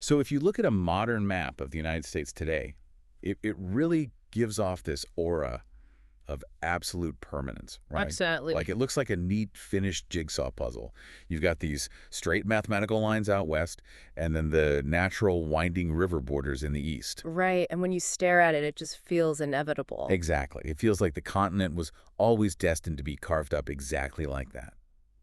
So if you look at a modern map of the United States today, it really gives off this aura of absolute permanence, right? Absolutely. Like it looks like a neat finished jigsaw puzzle. You've got these straight mathematical lines out west, and then the natural winding river borders in the east. Right, and when you stare at it, it just feels inevitable. Exactly. It feels like the continent was always destined to be carved up exactly like that.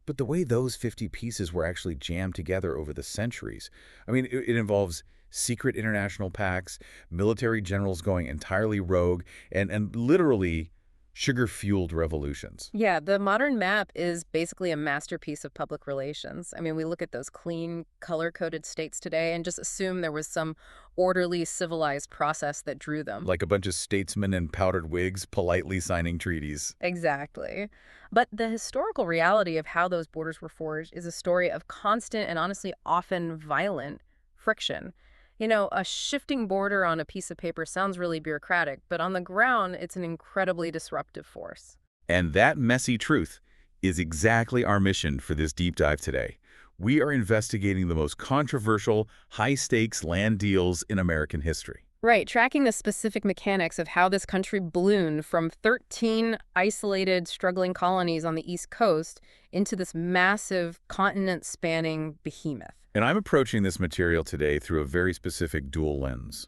But the way those 50 pieces were actually jammed together over the centuries, I mean, it involves secret international pacts, military generals going entirely rogue, and literally sugar-fueled revolutions. Yeah, the modern map is basically a masterpiece of public relations. I mean, we look at those clean, color-coded states today and just assume there was some orderly, civilized process that drew them. Like a bunch of statesmen in powdered wigs politely signing treaties. Exactly. But the historical reality of how those borders were forged is a story of constant and honestly often violent friction. You know, a shifting border on a piece of paper sounds really bureaucratic, but on the ground, it's an incredibly disruptive force. And that messy truth is exactly our mission for this deep dive today. We are investigating the most controversial, high-stakes land deals in American history. Right, tracking the specific mechanics of how this country ballooned from 13 isolated, struggling colonies on the East Coast into this massive, continent-spanning behemoth. And I'm approaching this material today through a very specific dual lens.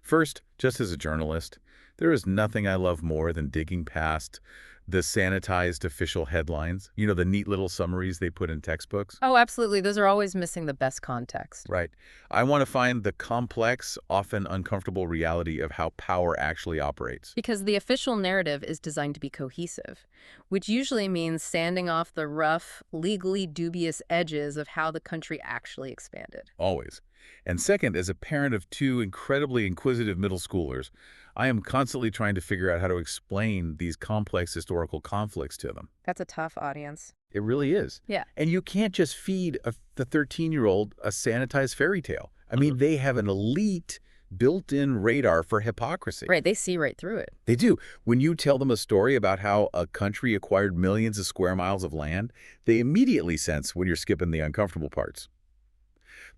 First, just as a journalist, there is nothing I love more than digging past the sanitized official headlines, you know, the neat little summaries they put in textbooks. Oh, absolutely. Those are always missing the best context. Right. I want to find the complex, often uncomfortable reality of how power actually operates. Because the official narrative is designed to be cohesive, which usually means sanding off the rough, legally dubious edges of how the country actually expanded. Always. And second, as a parent of two incredibly inquisitive middle schoolers, I am constantly trying to figure out how to explain these complex historical conflicts to them. That's a tough audience. It really is. Yeah. And you can't just feed the 13-year-old a sanitized fairy tale. I mean, they have an elite built-in radar for hypocrisy. Right, they see right through it. They do. When you tell them a story about how a country acquired millions of square miles of land, they immediately sense when you're skipping the uncomfortable parts.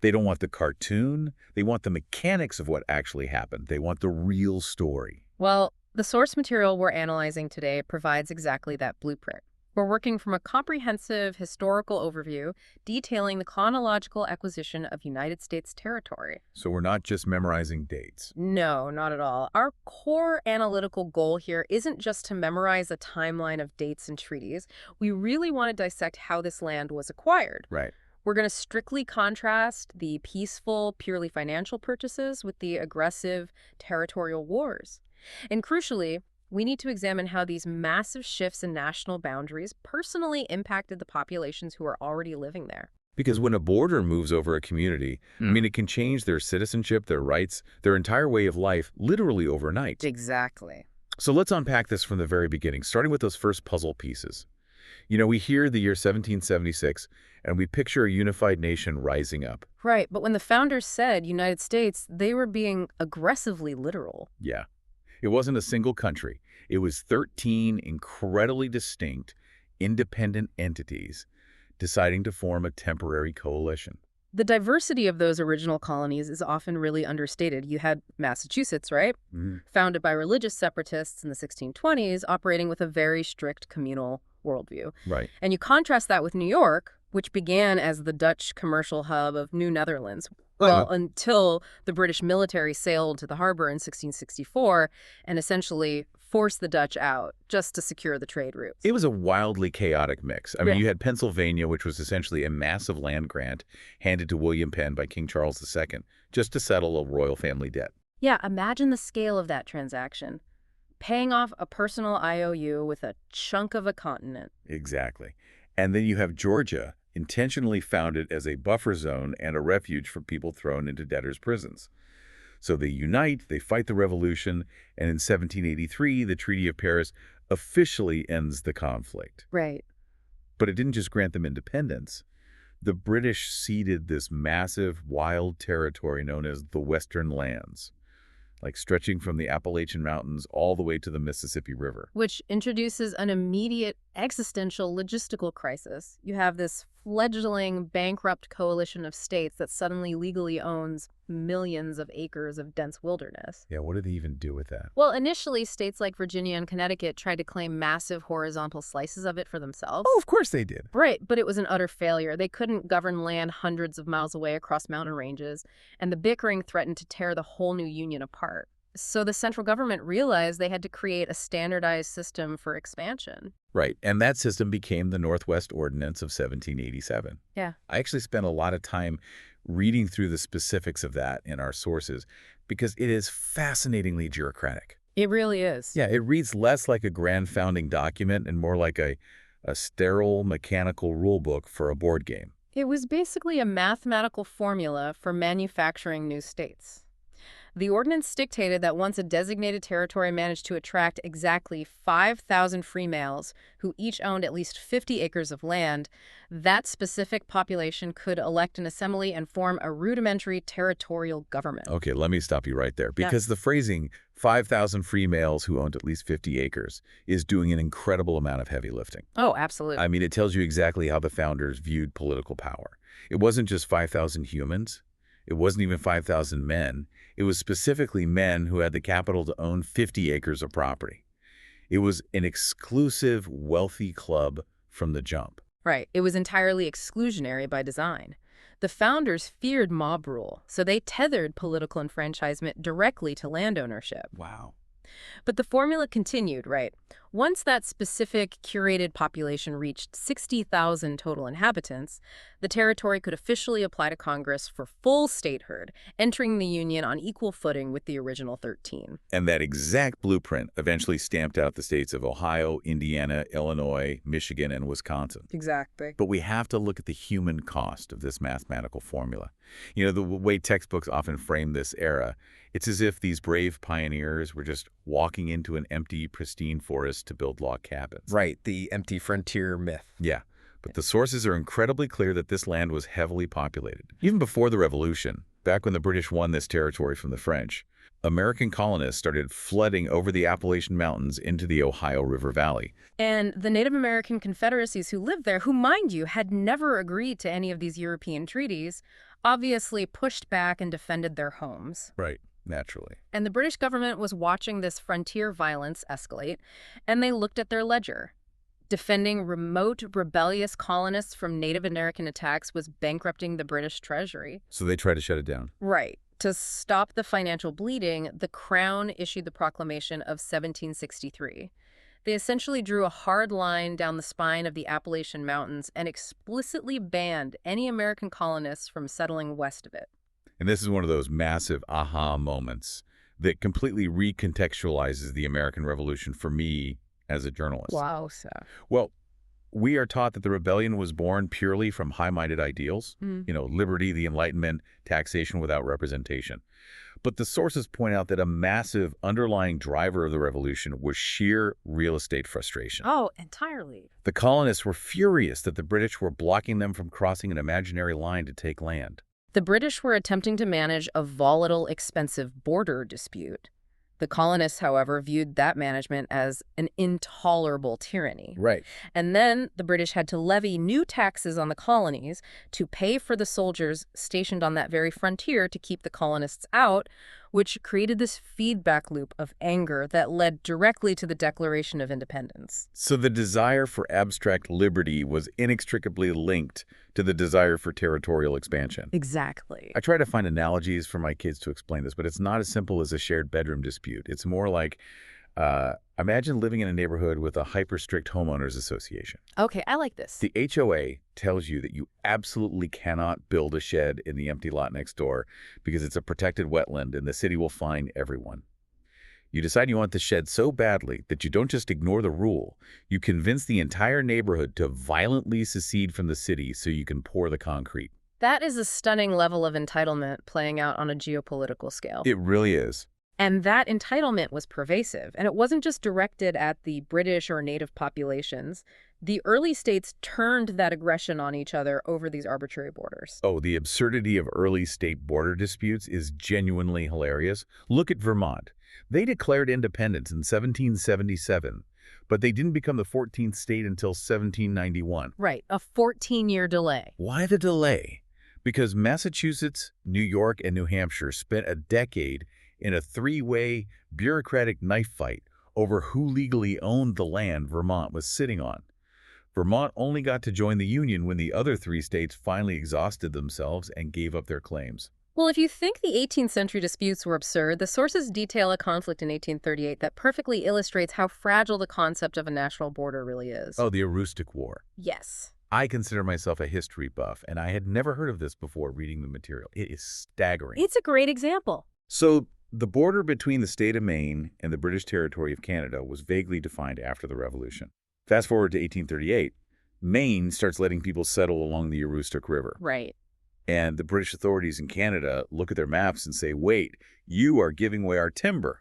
They don't want the cartoon. They want the mechanics of what actually happened. They want the real story. Well, the source material we're analyzing today provides exactly that blueprint. We're working from a comprehensive historical overview detailing the chronological acquisition of United States territory. So we're not just memorizing dates. No, not at all. Our core analytical goal here isn't just to memorize a timeline of dates and treaties. We really want to dissect how this land was acquired. Right. We're going to strictly contrast the peaceful, purely financial purchases with the aggressive territorial wars. And crucially, we need to examine how these massive shifts in national boundaries personally impacted the populations who are already living there. Because when a border moves over a community, I mean, it can change their citizenship, their rights, their entire way of life, literally overnight. Exactly. So let's unpack this from the very beginning, starting with those first puzzle pieces. You know, we hear the year 1776, and we picture a unified nation rising up. Right, but when the founders said United States, they were being aggressively literal. Yeah. It wasn't a single country. It was 13 incredibly distinct, independent entities deciding to form a temporary coalition. The diversity of those original colonies is often really understated. You had Massachusetts, right? Founded by religious separatists in the 1620s, operating with a very strict communal worldview. Right. And you contrast that with New York, which began as the Dutch commercial hub of New Netherlands. Well, until the British military sailed to the harbor in 1664 and essentially forced the Dutch out just to secure the trade routes. It was a wildly chaotic mix. I mean, you had Pennsylvania, which was essentially a massive land grant handed to William Penn by King Charles II just to settle a royal family debt. Yeah, imagine the scale of that transaction. Paying off a personal IOU with a chunk of a continent. Exactly. And then you have Georgia, intentionally founded as a buffer zone and a refuge for people thrown into debtors' prisons. So they unite, they fight the revolution, and in 1783, the Treaty of Paris officially ends the conflict. Right. But it didn't just grant them independence. The British ceded this massive, wild territory known as the Western Lands, like stretching from the Appalachian Mountains all the way to the Mississippi River. Which introduces an immediate existential logistical crisis. You have this fledgling, bankrupt coalition of states that suddenly legally owns millions of acres of dense wilderness. Yeah, what did they even do with that? Well, initially, states like Virginia and Connecticut tried to claim massive horizontal slices of it for themselves. Oh, of course they did. Right, but it was an utter failure. They couldn't govern land hundreds of miles away across mountain ranges, and the bickering threatened to tear the whole new union apart. So the central government realized they had to create a standardized system for expansion. Right, and that system became the Northwest Ordinance of 1787. Yeah. I actually spent a lot of time reading through the specifics of that in our sources because it is fascinatingly bureaucratic. It really is. Yeah, it reads less like a grand founding document and more like a sterile mechanical rulebook for a board game. It was basically a mathematical formula for manufacturing new states. The ordinance dictated that once a designated territory managed to attract exactly 5,000 free males who each owned at least 50 acres of land, that specific population could elect an assembly and form a rudimentary territorial government. Okay, let me stop you right there Yeah. because the phrasing 5,000 free males who owned at least 50 acres is doing an incredible amount of heavy lifting. Oh, absolutely. I mean, it tells you exactly how the founders viewed political power. It wasn't just 5,000 humans. It wasn't even 5,000 men. It was specifically men who had the capital to own 50 acres of property. It was an exclusive, wealthy club from the jump. Right. It was entirely exclusionary by design. The founders feared mob rule, so they tethered political enfranchisement directly to land ownership. Wow. But the formula continued, right? Once that specific curated population reached 60,000 total inhabitants, the territory could officially apply to Congress for full statehood, entering the Union on equal footing with the original 13. And that exact blueprint eventually stamped out the states of Ohio, Indiana, Illinois, Michigan, and Wisconsin. Exactly. But we have to look at the human cost of this mathematical formula. You know, the way textbooks often frame this era, it's as if these brave pioneers were just walking into an empty, pristine forest to build log cabins. Right, the empty frontier myth. Yeah, but the sources are incredibly clear that this land was heavily populated. Even before the Revolution, back when the British won this territory from the French, American colonists started flooding over the Appalachian Mountains into the Ohio River Valley. And the Native American confederacies who lived there, who, mind you, had never agreed to any of these European treaties, obviously pushed back and defended their homes. Right. Naturally. And the British government was watching this frontier violence escalate, and they looked at their ledger. Defending remote, rebellious colonists from Native American attacks was bankrupting the British treasury. So they tried to shut it down. Right. To stop the financial bleeding, the Crown issued the Proclamation of 1763. They essentially drew a hard line down the spine of the Appalachian Mountains and explicitly banned any American colonists from settling west of it. And this is one of those massive aha moments that completely recontextualizes the American Revolution for me as a journalist. Wow, so. Well, we are taught that the rebellion was born purely from high-minded ideals, liberty, the Enlightenment, taxation without representation. But the sources point out that a massive underlying driver of the revolution was sheer real estate frustration. Oh, entirely. The colonists were furious that the British were blocking them from crossing an imaginary line to take land. The British were attempting to manage a volatile, expensive border dispute. The colonists, however, viewed that management as an intolerable tyranny. Right. And then the British had to levy new taxes on the colonies to pay for the soldiers stationed on that very frontier to keep the colonists out, which created this feedback loop of anger that led directly to the Declaration of Independence. So the desire for abstract liberty was inextricably linked to the desire for territorial expansion. Exactly. I try to find analogies for my kids to explain this, but it's not as simple as a shared bedroom dispute. It's more like, imagine living in a neighborhood with a hyper-strict homeowners association. Okay, I like this. The HOA tells you that you absolutely cannot build a shed in the empty lot next door because it's a protected wetland and the city will fine everyone. You decide you want the shed so badly that you don't just ignore the rule. You convince the entire neighborhood to violently secede from the city so you can pour the concrete. That is a stunning level of entitlement playing out on a geopolitical scale. It really is. And that entitlement was pervasive, and it wasn't just directed at the British or native populations. The early states turned that aggression on each other over these arbitrary borders. Oh, the absurdity of early state border disputes is genuinely hilarious. Look at Vermont. They declared independence in 1777, but they didn't become the 14th state until 1791. Right, a 14-year delay. Why the delay? Because Massachusetts, New York, and New Hampshire spent a decade in a three-way bureaucratic knife fight over who legally owned the land Vermont was sitting on. Vermont only got to join the Union when the other three states finally exhausted themselves and gave up their claims. Well, if you think the 18th century disputes were absurd, the sources detail a conflict in 1838 that perfectly illustrates how fragile the concept of a national border really is. Oh, the Aroostook War. Yes. I consider myself a history buff, and I had never heard of this before reading the material. It is staggering. It's a great example. So, the border between the state of Maine and the British territory of Canada was vaguely defined after the Revolution. Fast forward to 1838, Maine starts letting people settle along the Aroostook River. Right. And the British authorities in Canada look at their maps and say, wait, you are giving away our timber.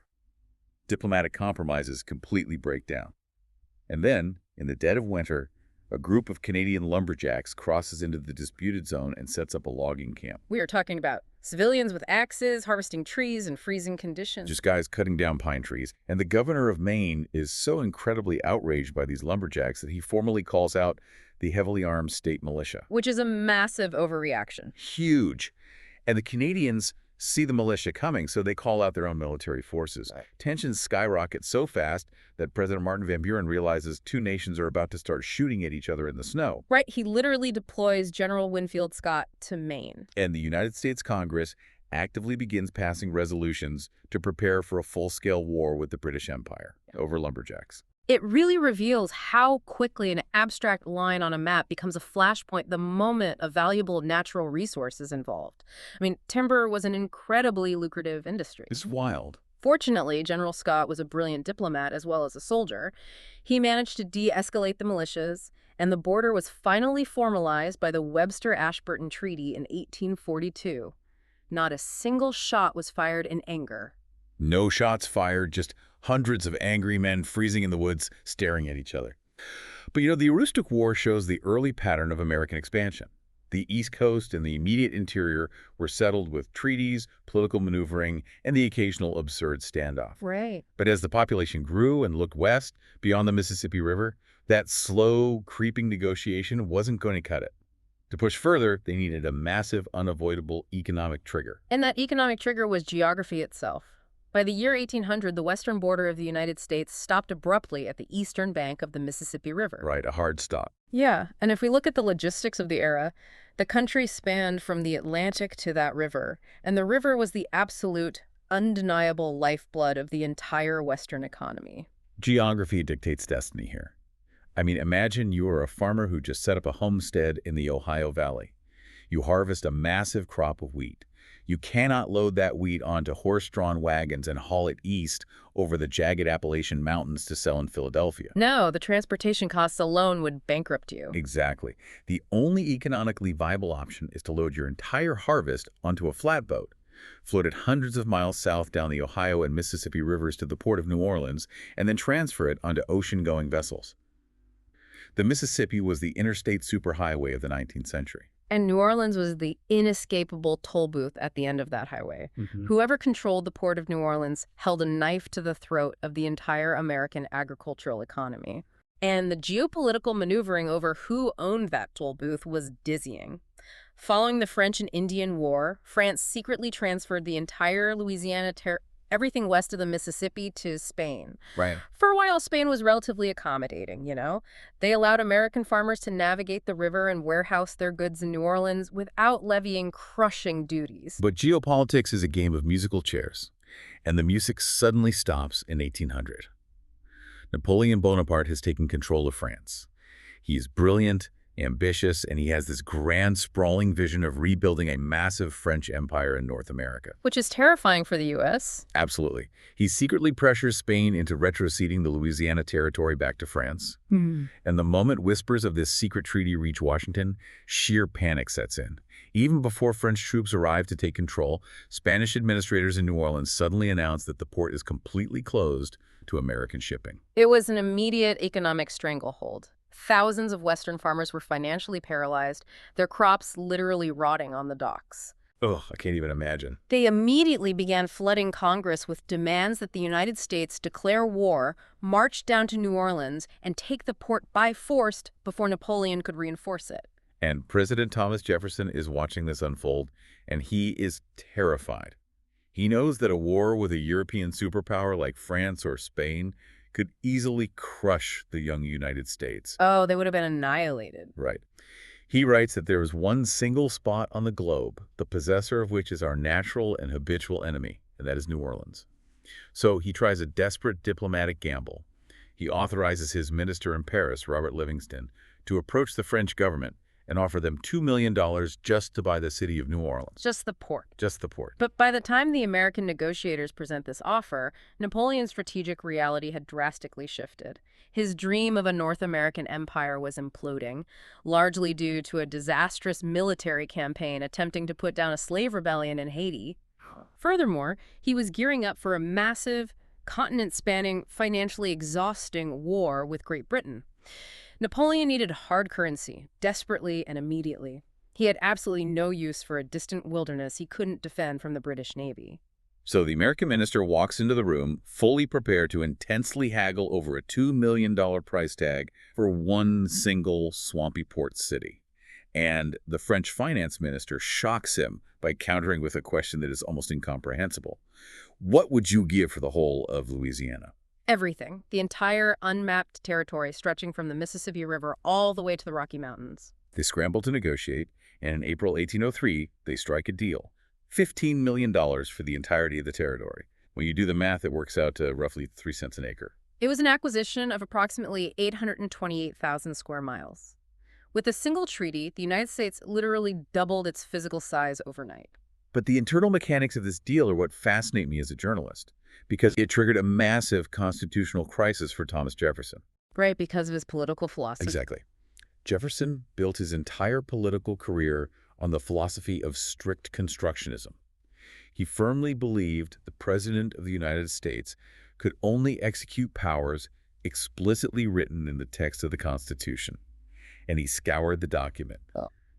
Diplomatic compromises completely break down. And then, in the dead of winter, a group of Canadian lumberjacks crosses into the disputed zone and sets up a logging camp. We are talking about civilians with axes, harvesting trees in freezing conditions. Just guys cutting down pine trees. And the governor of Maine is so incredibly outraged by these lumberjacks that he formally calls out the heavily armed state militia. Which is a massive overreaction. Huge. And the Canadians see the militia coming, so they call out their own military forces. Right. Tensions skyrocket so fast that President Martin Van Buren realizes two nations are about to start shooting at each other in the snow. Right, he literally deploys General Winfield Scott to Maine. And the United States Congress actively begins passing resolutions to prepare for a full-scale war with the British Empire over lumberjacks. It really reveals how quickly an abstract line on a map becomes a flashpoint the moment a valuable natural resource is involved. I mean, timber was an incredibly lucrative industry. It's wild. Fortunately, General Scott was a brilliant diplomat as well as a soldier. He managed to de-escalate the militias, and the border was finally formalized by the Webster-Ashburton Treaty in 1842. Not a single shot was fired in anger. No shots fired, just hundreds of angry men freezing in the woods, staring at each other. But the Aroostook War shows the early pattern of American expansion. The East Coast and the immediate interior were settled with treaties, political maneuvering, and the occasional absurd standoff. Right. But as the population grew and looked west, beyond the Mississippi River, that slow, creeping negotiation wasn't going to cut it. To push further, they needed a massive, unavoidable economic trigger. And that economic trigger was geography itself. By the year 1800, the western border of the United States stopped abruptly at the eastern bank of the Mississippi River. Right, a hard stop. Yeah, and if we look at the logistics of the era, the country spanned from the Atlantic to that river, and the river was the absolute, undeniable lifeblood of the entire Western economy. Geography dictates destiny here. I mean, imagine you are a farmer who just set up a homestead in the Ohio Valley. You harvest a massive crop of wheat. You cannot load that wheat onto horse-drawn wagons and haul it east over the jagged Appalachian Mountains to sell in Philadelphia. No, the transportation costs alone would bankrupt you. Exactly. The only economically viable option is to load your entire harvest onto a flatboat, float it hundreds of miles south down the Ohio and Mississippi rivers to the port of New Orleans, and then transfer it onto ocean-going vessels. The Mississippi was the interstate superhighway of the 19th century. And New Orleans was the inescapable toll booth at the end of that highway. Mm-hmm. Whoever controlled the port of New Orleans held a knife to the throat of the entire American agricultural economy. And the geopolitical maneuvering over who owned that toll booth was dizzying. Following the French and Indian War, France secretly transferred the entire Louisiana everything west of the Mississippi to Spain. Right. For a while, Spain was relatively accommodating, They allowed American farmers to navigate the river and warehouse their goods in New Orleans without levying crushing duties. But geopolitics is a game of musical chairs, and the music suddenly stops in 1800. Napoleon Bonaparte has taken control of France. He is brilliant, ambitious, and he has this grand, sprawling vision of rebuilding a massive French empire in North America. Which is terrifying for the U.S. Absolutely. He secretly pressures Spain into retroceding the Louisiana territory back to France. And the moment whispers of this secret treaty reach Washington, sheer panic sets in. Even before French troops arrive to take control, Spanish administrators in New Orleans suddenly announce that the port is completely closed to American shipping. It was an immediate economic stranglehold. Thousands of Western farmers were financially paralyzed, their crops literally rotting on the docks. Ugh, I can't even imagine. They immediately began flooding Congress with demands that the United States declare war, march down to New Orleans, and take the port by force before Napoleon could reinforce it. And President Thomas Jefferson is watching this unfold, and he is terrified. He knows that a war with a European superpower like France or Spain could easily crush the young United States. Oh, they would have been annihilated. Right. He writes that there is one single spot on the globe, the possessor of which is our natural and habitual enemy, and that is New Orleans. So he tries a desperate diplomatic gamble. He authorizes his minister in Paris, Robert Livingston, to approach the French government and offer them $2 million just to buy the city of New Orleans. Just the port. Just the port. But by the time the American negotiators present this offer, Napoleon's strategic reality had drastically shifted. His dream of a North American empire was imploding, largely due to a disastrous military campaign attempting to put down a slave rebellion in Haiti. Furthermore, he was gearing up for a massive, continent-spanning, financially exhausting war with Great Britain. Napoleon needed hard currency, desperately and immediately. He had absolutely no use for a distant wilderness he couldn't defend from the British Navy. So the American minister walks into the room, fully prepared to intensely haggle over a $2 million price tag for one single swampy port city. And the French finance minister shocks him by countering with a question that is almost incomprehensible. What would you give for the whole of Louisiana? Everything. The entire unmapped territory stretching from the Mississippi River all the way to the Rocky Mountains. They scramble to negotiate, and in April 1803, they strike a deal. $15 million for the entirety of the territory. When you do the math, it works out to roughly 3 cents an acre. It was an acquisition of approximately 828,000 square miles. With a single treaty, the United States literally doubled its physical size overnight. But the internal mechanics of this deal are what fascinate me as a journalist, because it triggered a massive constitutional crisis for Thomas Jefferson. Right, because of his political philosophy. Exactly. Jefferson built his entire political career on the philosophy of strict constructionism. He firmly believed the President of the United States could only execute powers explicitly written in the text of the Constitution. And he scoured the document.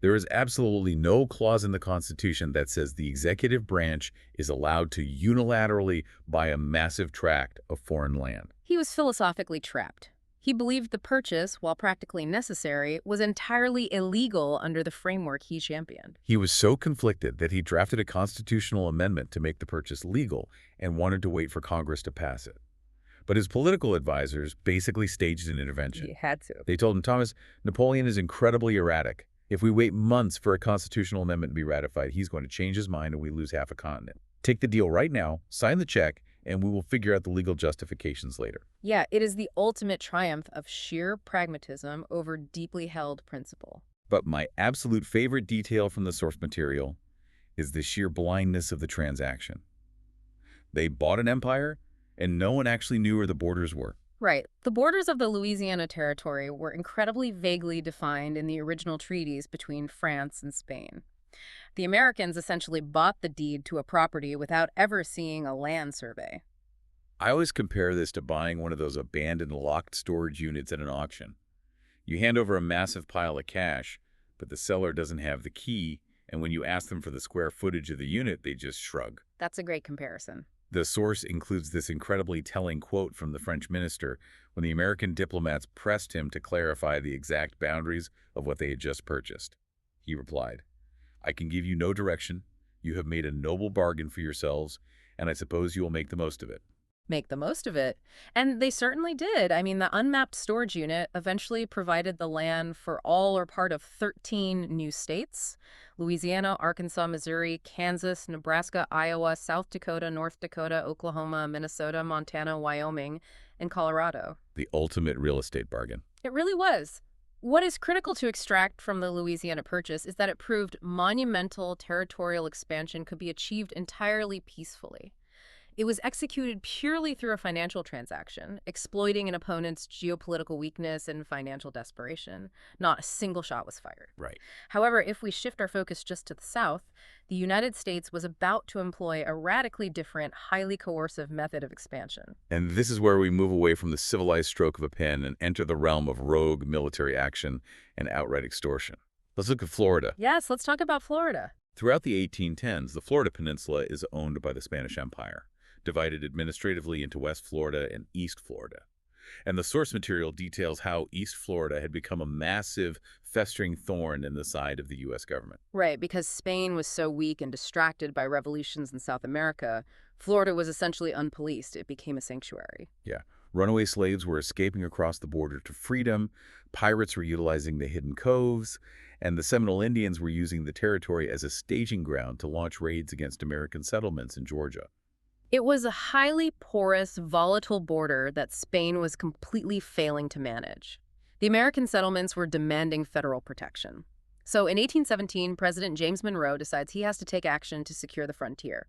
There is absolutely no clause in the Constitution that says the executive branch is allowed to unilaterally buy a massive tract of foreign land. He was philosophically trapped. He believed the purchase, while practically necessary, was entirely illegal under the framework he championed. He was so conflicted that he drafted a constitutional amendment to make the purchase legal and wanted to wait for Congress to pass it. But his political advisors basically staged an intervention. He had to. They told him, Thomas, Napoleon is incredibly erratic. If we wait months for a constitutional amendment to be ratified, he's going to change his mind and we lose half a continent. Take the deal right now, sign the check, and we will figure out the legal justifications later. Yeah, it is the ultimate triumph of sheer pragmatism over deeply held principle. But my absolute favorite detail from the source material is the sheer blindness of the transaction. They bought an empire, and no one actually knew where the borders were. Right. The borders of the Louisiana Territory were incredibly vaguely defined in the original treaties between France and Spain. The Americans essentially bought the deed to a property without ever seeing a land survey. I always compare this to buying one of those abandoned locked storage units at an auction. You hand over a massive pile of cash, but the seller doesn't have the key, and when you ask them for the square footage of the unit, they just shrug. That's a great comparison. The source includes this incredibly telling quote from the French minister when the American diplomats pressed him to clarify the exact boundaries of what they had just purchased. He replied, "I can give you no direction. You have made a noble bargain for yourselves, and I suppose you will make the most of it." Make the most of it. And they certainly did. I mean, the unmapped storage unit eventually provided the land for all or part of 13 new states: Louisiana, Arkansas, Missouri, Kansas, Nebraska, Iowa, South Dakota, North Dakota, Oklahoma, Minnesota, Montana, Wyoming, and Colorado. The ultimate real estate bargain. It really was. What is critical to extract from the Louisiana Purchase is that it proved monumental territorial expansion could be achieved entirely peacefully. It was executed purely through a financial transaction, exploiting an opponent's geopolitical weakness and financial desperation. Not a single shot was fired. Right. However, if we shift our focus just to the south, the United States was about to employ a radically different, highly coercive method of expansion. And this is where we move away from the civilized stroke of a pen and enter the realm of rogue military action and outright extortion. Let's look at Florida. Yes, let's talk about Florida. Throughout the 1810s, the Florida Peninsula is owned by the Spanish Empire, divided administratively into West Florida and East Florida. And the source material details how East Florida had become a massive, festering thorn in the side of the U.S. government. Right, because Spain was so weak and distracted by revolutions in South America, Florida was essentially unpoliced. It became a sanctuary. Yeah. Runaway slaves were escaping across the border to freedom, pirates were utilizing the hidden coves, and the Seminole Indians were using the territory as a staging ground to launch raids against American settlements in Georgia. It was a highly porous, volatile border that Spain was completely failing to manage. The American settlements were demanding federal protection. So in 1817, President James Monroe decides he has to take action to secure the frontier.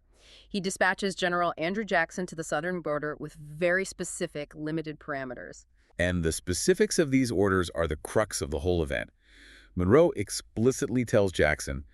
He dispatches General Andrew Jackson to the southern border with very specific, limited parameters. And the specifics of these orders are the crux of the whole event. Monroe explicitly tells Jackson,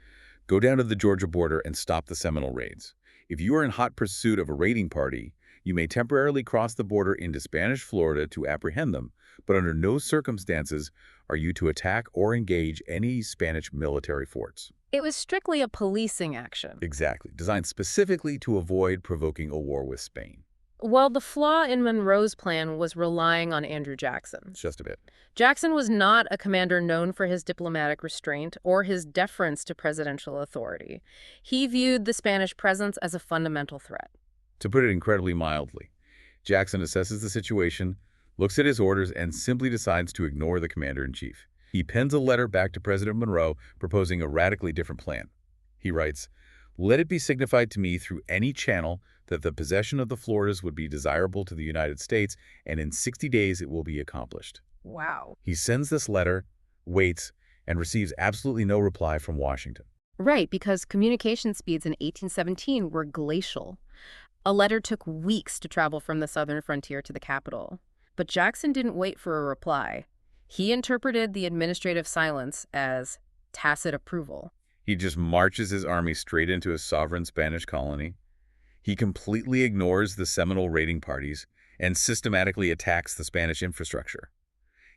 "Go down to the Georgia border and stop the Seminole raids. If you are in hot pursuit of a raiding party, you may temporarily cross the border into Spanish Florida to apprehend them, but under no circumstances are you to attack or engage any Spanish military forts." It was strictly a policing action. Exactly, designed specifically to avoid provoking a war with Spain. Well, the flaw in Monroe's plan was relying on Andrew Jackson. Just a bit. Jackson was not a commander known for his diplomatic restraint or his deference to presidential authority. He viewed the Spanish presence as a fundamental threat. To put it incredibly mildly, Jackson assesses the situation, looks at his orders, and simply decides to ignore the commander-in-chief. He pens a letter back to President Monroe proposing a radically different plan. He writes, "Let it be signified to me through any channel that the possession of the Floridas would be desirable to the United States, and in 60 days it will be accomplished." Wow. He sends this letter, waits, and receives absolutely no reply from Washington. Right, because communication speeds in 1817 were glacial. A letter took weeks to travel from the southern frontier to the capital. But Jackson didn't wait for a reply. He interpreted the administrative silence as tacit approval. He just marches his army straight into a sovereign Spanish colony. He completely ignores the Seminole raiding parties and systematically attacks the Spanish infrastructure.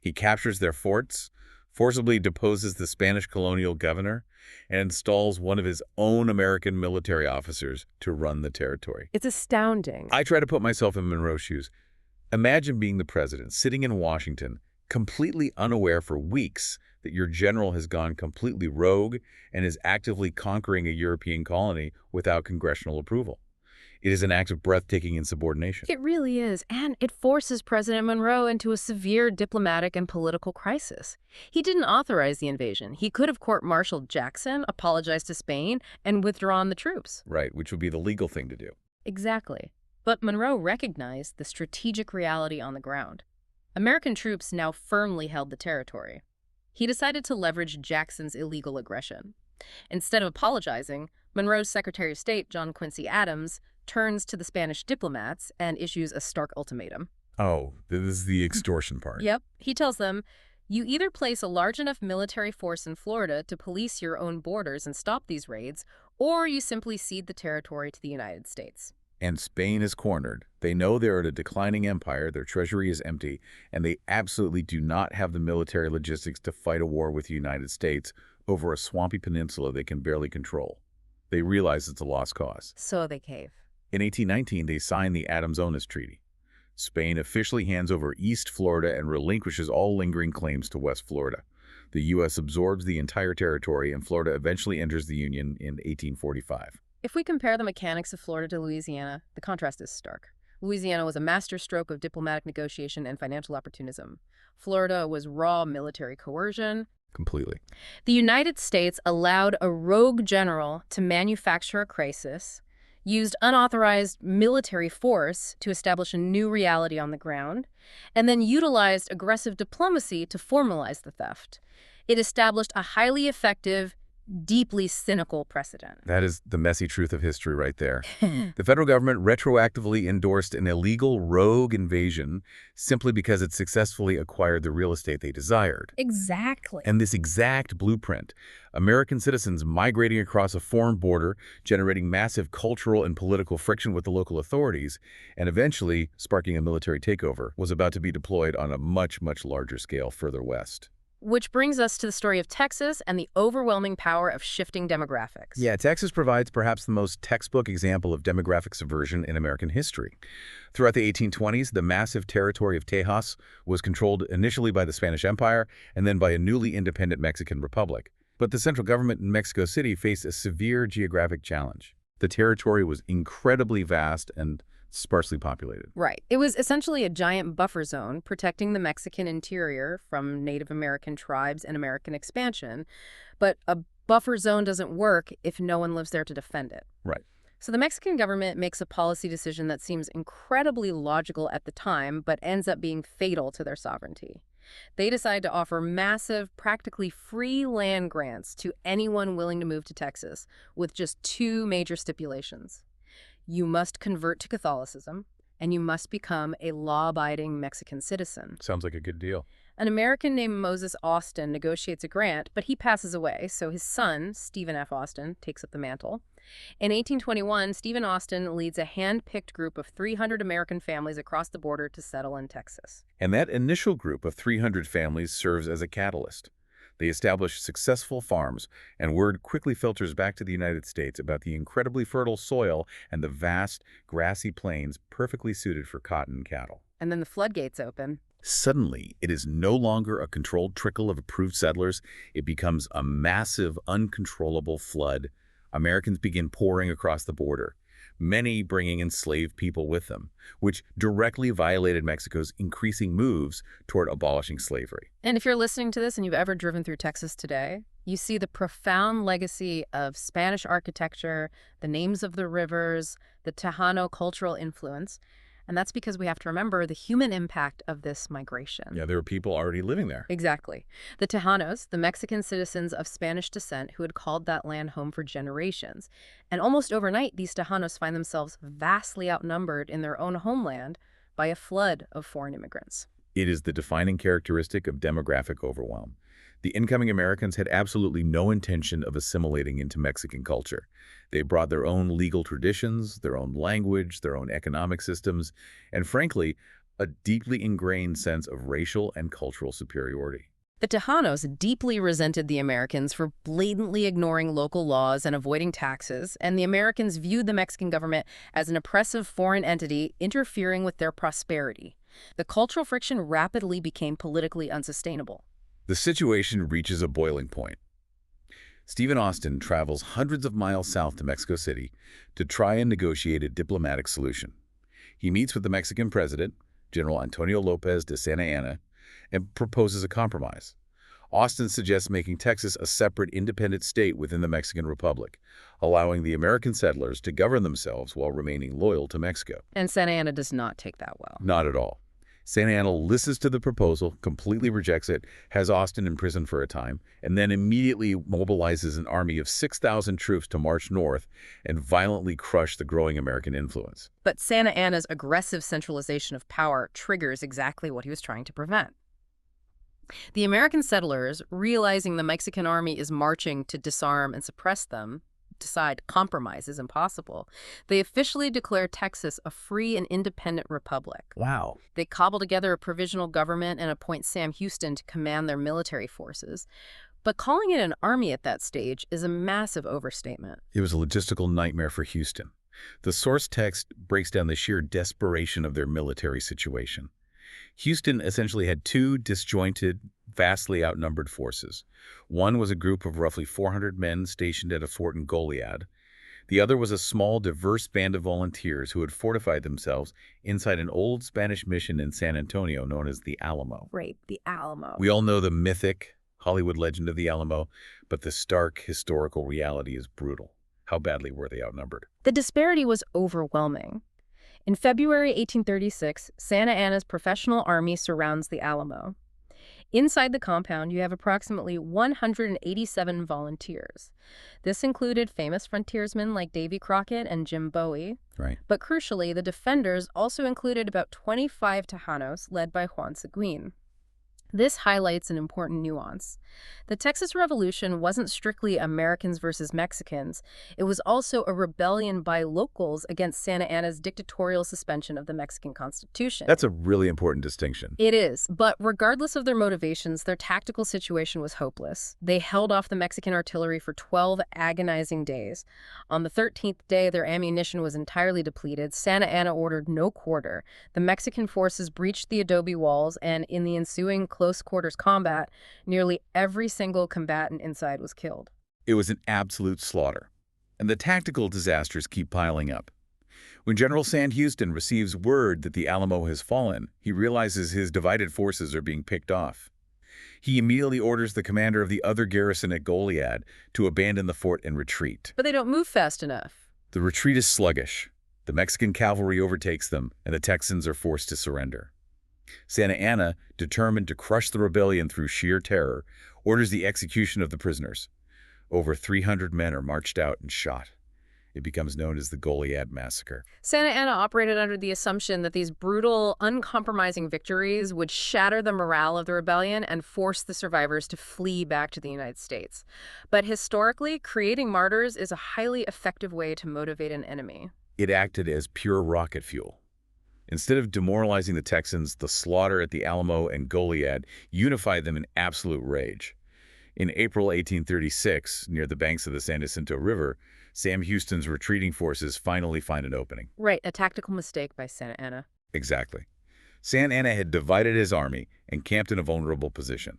He captures their forts, forcibly deposes the Spanish colonial governor, and installs one of his own American military officers to run the territory. It's astounding. I try to put myself in Monroe's shoes. Imagine being the president, sitting in Washington, completely unaware for weeks that your general has gone completely rogue and is actively conquering a European colony without congressional approval. It is an act of breathtaking insubordination. It really is, and it forces President Monroe into a severe diplomatic and political crisis. He didn't authorize the invasion. He could have court-martialed Jackson, apologized to Spain, and withdrawn the troops. Right, which would be the legal thing to do. Exactly. But Monroe recognized the strategic reality on the ground. American troops now firmly held the territory. He decided to leverage Jackson's illegal aggression. Instead of apologizing, Monroe's Secretary of State, John Quincy Adams, turns to the Spanish diplomats and issues a stark ultimatum. Oh, this is the extortion part. Yep. He tells them, you either place a large enough military force in Florida to police your own borders and stop these raids, or you simply cede the territory to the United States. And Spain is cornered. They know they're at a declining empire, their treasury is empty, and they absolutely do not have the military logistics to fight a war with the United States over a swampy peninsula they can barely control. They realize it's a lost cause. So they cave. In 1819, they sign the Adams-Onis Treaty. Spain officially hands over East Florida and relinquishes all lingering claims to West Florida. The U.S. absorbs the entire territory, and Florida eventually enters the Union in 1845. If we compare the mechanics of Florida to Louisiana, the contrast is stark. Louisiana was a masterstroke of diplomatic negotiation and financial opportunism. Florida was raw military coercion. Completely. The United States allowed a rogue general to manufacture a crisis, used unauthorized military force to establish a new reality on the ground, and then utilized aggressive diplomacy to formalize the theft. It established a highly effective, deeply cynical precedent. That is the messy truth of history right there. The federal government retroactively endorsed an illegal rogue invasion simply because it successfully acquired the real estate they desired. Exactly. And this exact blueprint, American citizens migrating across a foreign border, generating massive cultural and political friction with the local authorities, and eventually sparking a military takeover, was about to be deployed on a much, much larger scale further west. Which brings us to the story of Texas and the overwhelming power of shifting demographics. Yeah, Texas provides perhaps the most textbook example of demographic subversion in American history. Throughout the 1820s, the massive territory of Tejas was controlled initially by the Spanish Empire and then by a newly independent Mexican Republic. But the central government in Mexico City faced a severe geographic challenge. The territory was incredibly vast and sparsely populated. Right. It was essentially a giant buffer zone protecting the Mexican interior from Native American tribes and American expansion. But a buffer zone doesn't work if no one lives there to defend it. Right. So the Mexican government makes a policy decision that seems incredibly logical at the time, but ends up being fatal to their sovereignty. They decide to offer massive, practically free land grants to anyone willing to move to Texas, with just two major stipulations. You must convert to Catholicism, and you must become a law-abiding Mexican citizen. Sounds like a good deal. An American named Moses Austin negotiates a grant, but he passes away, so his son, Stephen F. Austin, takes up the mantle. In 1821, Stephen Austin leads a hand-picked group of 300 American families across the border to settle in Texas. And that initial group of 300 families serves as a catalyst. They establish successful farms, and word quickly filters back to the United States about the incredibly fertile soil and the vast, grassy plains perfectly suited for cotton and cattle. And then the floodgates open. Suddenly, it is no longer a controlled trickle of approved settlers. It becomes a massive, uncontrollable flood. Americans begin pouring across the border, many bringing enslaved people with them, which directly violated Mexico's increasing moves toward abolishing slavery. And if you're listening to this and you've ever driven through Texas today, you see the profound legacy of Spanish architecture, the names of the rivers, the Tejano cultural influence. And that's because we have to remember the human impact of this migration. Yeah, there were people already living there. Exactly. The Tejanos, the Mexican citizens of Spanish descent who had called that land home for generations. And almost overnight, these Tejanos find themselves vastly outnumbered in their own homeland by a flood of foreign immigrants. It is the defining characteristic of demographic overwhelm. The incoming Americans had absolutely no intention of assimilating into Mexican culture. They brought their own legal traditions, their own language, their own economic systems, and frankly, a deeply ingrained sense of racial and cultural superiority. The Tejanos deeply resented the Americans for blatantly ignoring local laws and avoiding taxes, and the Americans viewed the Mexican government as an oppressive foreign entity interfering with their prosperity. The cultural friction rapidly became politically unsustainable. The situation reaches a boiling point. Stephen Austin travels hundreds of miles south to Mexico City to try and negotiate a diplomatic solution. He meets with the Mexican president, General Antonio Lopez de Santa Anna, and proposes a compromise. Austin suggests making Texas a separate independent state within the Mexican Republic, allowing the American settlers to govern themselves while remaining loyal to Mexico. And Santa Anna does not take that well. Not at all. Santa Anna listens to the proposal, completely rejects it, has Austin imprisoned for a time, and then immediately mobilizes an army of 6,000 troops to march north and violently crush the growing American influence. But Santa Anna's aggressive centralization of power triggers exactly what he was trying to prevent. The American settlers, realizing the Mexican army is marching to disarm and suppress them, decide compromise is impossible. They officially declare Texas a free and independent republic. Wow. They cobble together a provisional government and appoint Sam Houston to command their military forces. But calling it an army at that stage is a massive overstatement. It was a logistical nightmare for Houston. The source text breaks down the sheer desperation of their military situation. Houston essentially had two disjointed, vastly outnumbered forces. One was a group of roughly 400 men stationed at a fort in Goliad. The other was a small, diverse band of volunteers who had fortified themselves inside an old Spanish mission in San Antonio known as the Alamo. Right, the Alamo. We all know the mythic Hollywood legend of the Alamo, but the stark historical reality is brutal. How badly were they outnumbered? The disparity was overwhelming. In February 1836, Santa Anna's professional army surrounds the Alamo. Inside the compound, you have approximately 187 volunteers. This included famous frontiersmen like Davy Crockett and Jim Bowie. Right. But crucially, the defenders also included about 25 Tejanos led by Juan Seguin. This highlights an important nuance. The Texas Revolution wasn't strictly Americans versus Mexicans. It was also a rebellion by locals against Santa Anna's dictatorial suspension of the Mexican Constitution. That's a really important distinction. It is, but regardless of their motivations, their tactical situation was hopeless. They held off the Mexican artillery for 12 agonizing days. On the 13th day, their ammunition was entirely depleted. Santa Anna ordered no quarter. The Mexican forces breached the adobe walls, and in the ensuing close-quarters combat, nearly every single combatant inside was killed. It was an absolute slaughter. And the tactical disasters keep piling up. When General Sam Houston receives word that the Alamo has fallen, he realizes his divided forces are being picked off. He immediately orders the commander of the other garrison at Goliad to abandon the fort and retreat. But they don't move fast enough. The retreat is sluggish. The Mexican cavalry overtakes them, and the Texans are forced to surrender. Santa Anna, determined to crush the rebellion through sheer terror, orders the execution of the prisoners. Over 300 men are marched out and shot. It becomes known as the Goliad Massacre. Santa Anna operated under the assumption that these brutal, uncompromising victories would shatter the morale of the rebellion and force the survivors to flee back to the United States. But historically, creating martyrs is a highly effective way to motivate an enemy. It acted as pure rocket fuel. Instead of demoralizing the Texans, the slaughter at the Alamo and Goliad unified them in absolute rage. In April 1836, near the banks of the San Jacinto River, Sam Houston's retreating forces finally find an opening. Right, a tactical mistake by Santa Anna. Exactly. Santa Anna had divided his army and camped in a vulnerable position.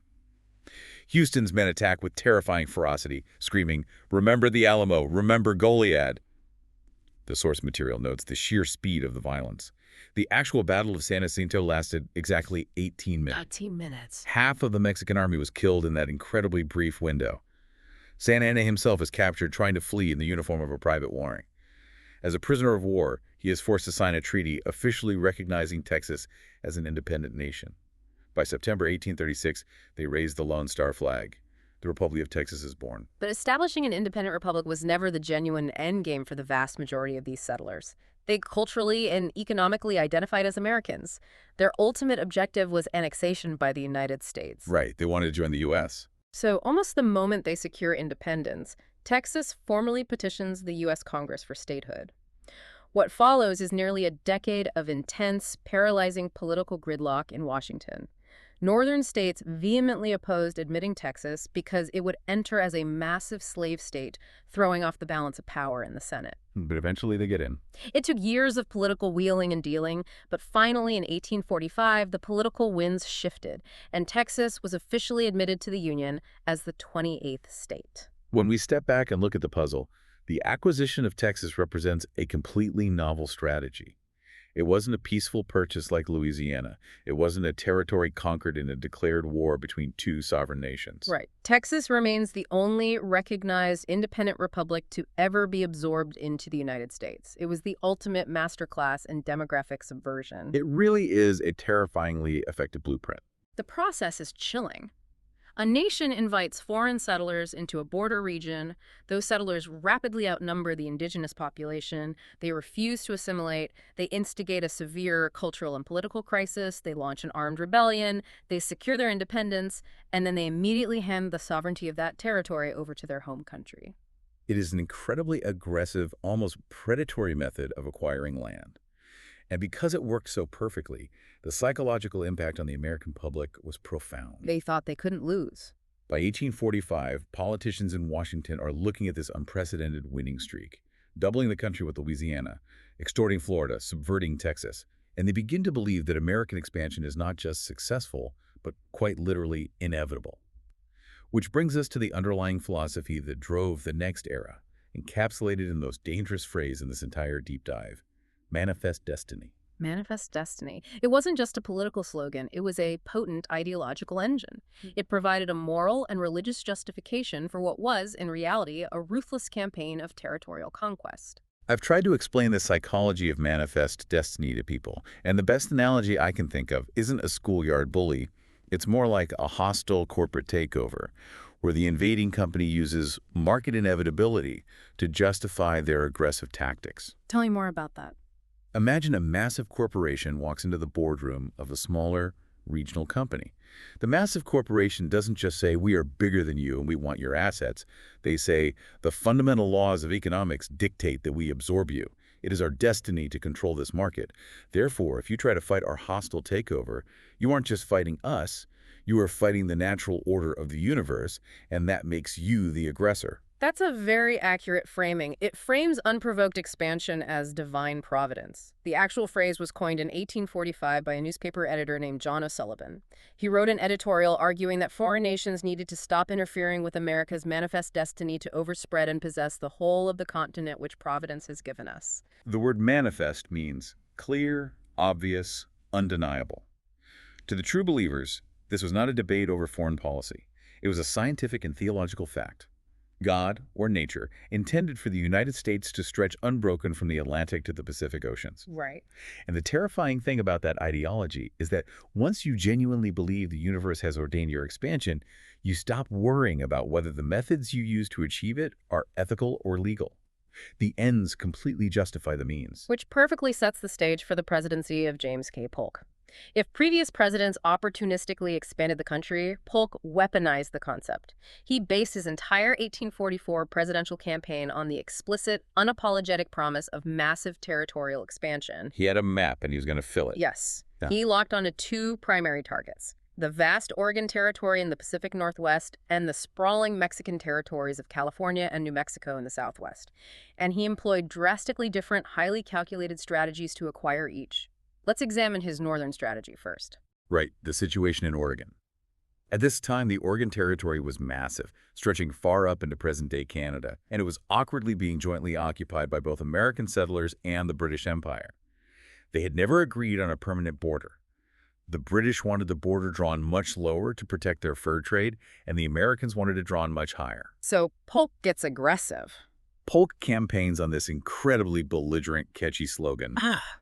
Houston's men attack with terrifying ferocity, screaming, "Remember the Alamo! Remember Goliad!" The source material notes the sheer speed of the violence. The actual Battle of San Jacinto lasted exactly 18 minutes. 18 minutes. Half of the Mexican army was killed in that incredibly brief window. Santa Anna himself is captured trying to flee in the uniform of a private warring. As a prisoner of war, he is forced to sign a treaty officially recognizing Texas as an independent nation. By September 1836, they raised the Lone Star flag. The Republic of Texas is born. But establishing an independent republic was never the genuine endgame for the vast majority of these settlers. They culturally and economically identified as Americans. Their ultimate objective was annexation by the United States. Right, they wanted to join the U.S. So almost the moment they secure independence, Texas formally petitions the U.S. Congress for statehood. What follows is nearly a decade of intense, paralyzing political gridlock in Washington. Northern states vehemently opposed admitting Texas because it would enter as a massive slave state, throwing off the balance of power in the Senate. But eventually they get in. It took years of political wheeling and dealing, but finally in 1845, the political winds shifted, and Texas was officially admitted to the Union as the 28th state. When we step back and look at the puzzle, the acquisition of Texas represents a completely novel strategy. It wasn't a peaceful purchase like Louisiana. It wasn't a territory conquered in a declared war between two sovereign nations. Right. Texas remains the only recognized independent republic to ever be absorbed into the United States. It was the ultimate masterclass in demographic subversion. It really is a terrifyingly effective blueprint. The process is chilling. A nation invites foreign settlers into a border region. Those settlers rapidly outnumber the indigenous population. They refuse to assimilate. They instigate a severe cultural and political crisis. They launch an armed rebellion. They secure their independence. And then they immediately hand the sovereignty of that territory over to their home country. It is an incredibly aggressive, almost predatory method of acquiring land. And because it worked so perfectly, the psychological impact on the American public was profound. They thought they couldn't lose. By 1845, politicians in Washington are looking at this unprecedented winning streak, doubling the country with Louisiana, extorting Florida, subverting Texas, and they begin to believe that American expansion is not just successful, but quite literally inevitable. Which brings us to the underlying philosophy that drove the next era, encapsulated in the most dangerous phrase in this entire deep dive: manifest destiny. Manifest destiny. It wasn't just a political slogan. It was a potent ideological engine. It provided a moral and religious justification for what was, in reality, a ruthless campaign of territorial conquest. I've tried to explain the psychology of manifest destiny to people, and the best analogy I can think of isn't a schoolyard bully. It's more like a hostile corporate takeover, where the invading company uses market inevitability to justify their aggressive tactics. Tell me more about that. Imagine a massive corporation walks into the boardroom of a smaller, regional company. The massive corporation doesn't just say, we are bigger than you and we want your assets. They say, the fundamental laws of economics dictate that we absorb you. It is our destiny to control this market. Therefore, if you try to fight our hostile takeover, you aren't just fighting us, you are fighting the natural order of the universe, and that makes you the aggressor. That's a very accurate framing. It frames unprovoked expansion as divine providence. The actual phrase was coined in 1845 by a newspaper editor named John O'Sullivan. He wrote an editorial arguing that foreign nations needed to stop interfering with America's manifest destiny to overspread and possess the whole of the continent which Providence has given us. The word manifest means clear, obvious, undeniable. To the true believers, this was not a debate over foreign policy. It was a scientific and theological fact. God, or nature, intended for the United States to stretch unbroken from the Atlantic to the Pacific Oceans. Right. And the terrifying thing about that ideology is that once you genuinely believe the universe has ordained your expansion, you stop worrying about whether the methods you use to achieve it are ethical or legal. The ends completely justify the means. Which perfectly sets the stage for the presidency of James K. Polk. If previous presidents opportunistically expanded the country, Polk weaponized the concept. He based his entire 1844 presidential campaign on the explicit, unapologetic promise of massive territorial expansion. He had a map and he was going to fill it. Yes. Yeah. He locked onto two primary targets: the vast Oregon Territory in the Pacific Northwest and the sprawling Mexican territories of California and New Mexico in the Southwest. And he employed drastically different, highly calculated strategies to acquire each. Let's examine his northern strategy first. Right, the situation in Oregon. At this time, the Oregon Territory was massive, stretching far up into present-day Canada, and it was awkwardly being jointly occupied by both American settlers and the British Empire. They had never agreed on a permanent border. The British wanted the border drawn much lower to protect their fur trade, and the Americans wanted it drawn much higher. So Polk gets aggressive. Polk campaigns on this incredibly belligerent, catchy slogan,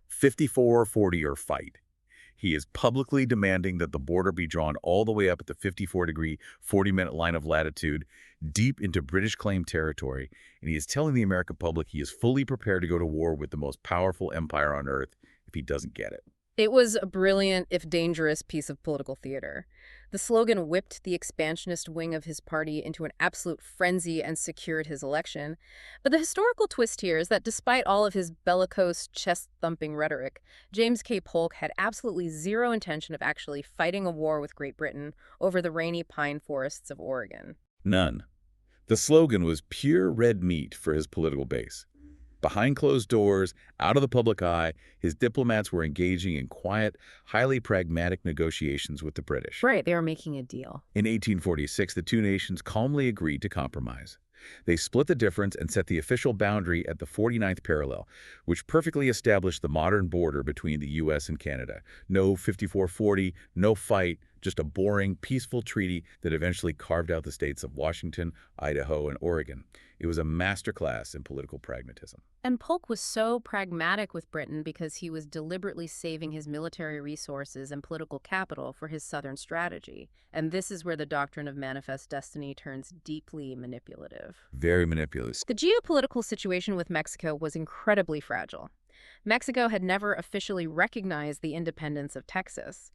54 or 40 or fight. He is publicly demanding that the border be drawn all the way up at the 54-degree, 40-minute line of latitude, deep into British claimed territory, and he is telling the American public he is fully prepared to go to war with the most powerful empire on earth if he doesn't get it. It was a brilliant, if dangerous, piece of political theater. The slogan whipped the expansionist wing of his party into an absolute frenzy and secured his election. But the historical twist here is that despite all of his bellicose, chest-thumping rhetoric, James K. Polk had absolutely zero intention of actually fighting a war with Great Britain over the rainy pine forests of Oregon. None. The slogan was pure red meat for his political base. Behind closed doors, out of the public eye, his diplomats were engaging in quiet, highly pragmatic negotiations with the British. Right, they were making a deal. In 1846, the two nations calmly agreed to compromise. They split the difference and set the official boundary at the 49th parallel, which perfectly established the modern border between the U.S. and Canada. No 5440, no fight, just a boring, peaceful treaty that eventually carved out the states of Washington, Idaho, and Oregon. It was a masterclass in political pragmatism. And Polk was so pragmatic with Britain because he was deliberately saving his military resources and political capital for his southern strategy. And this is where the doctrine of manifest destiny turns deeply manipulative. Very manipulative. The geopolitical situation with Mexico was incredibly fragile. Mexico had never officially recognized the independence of Texas.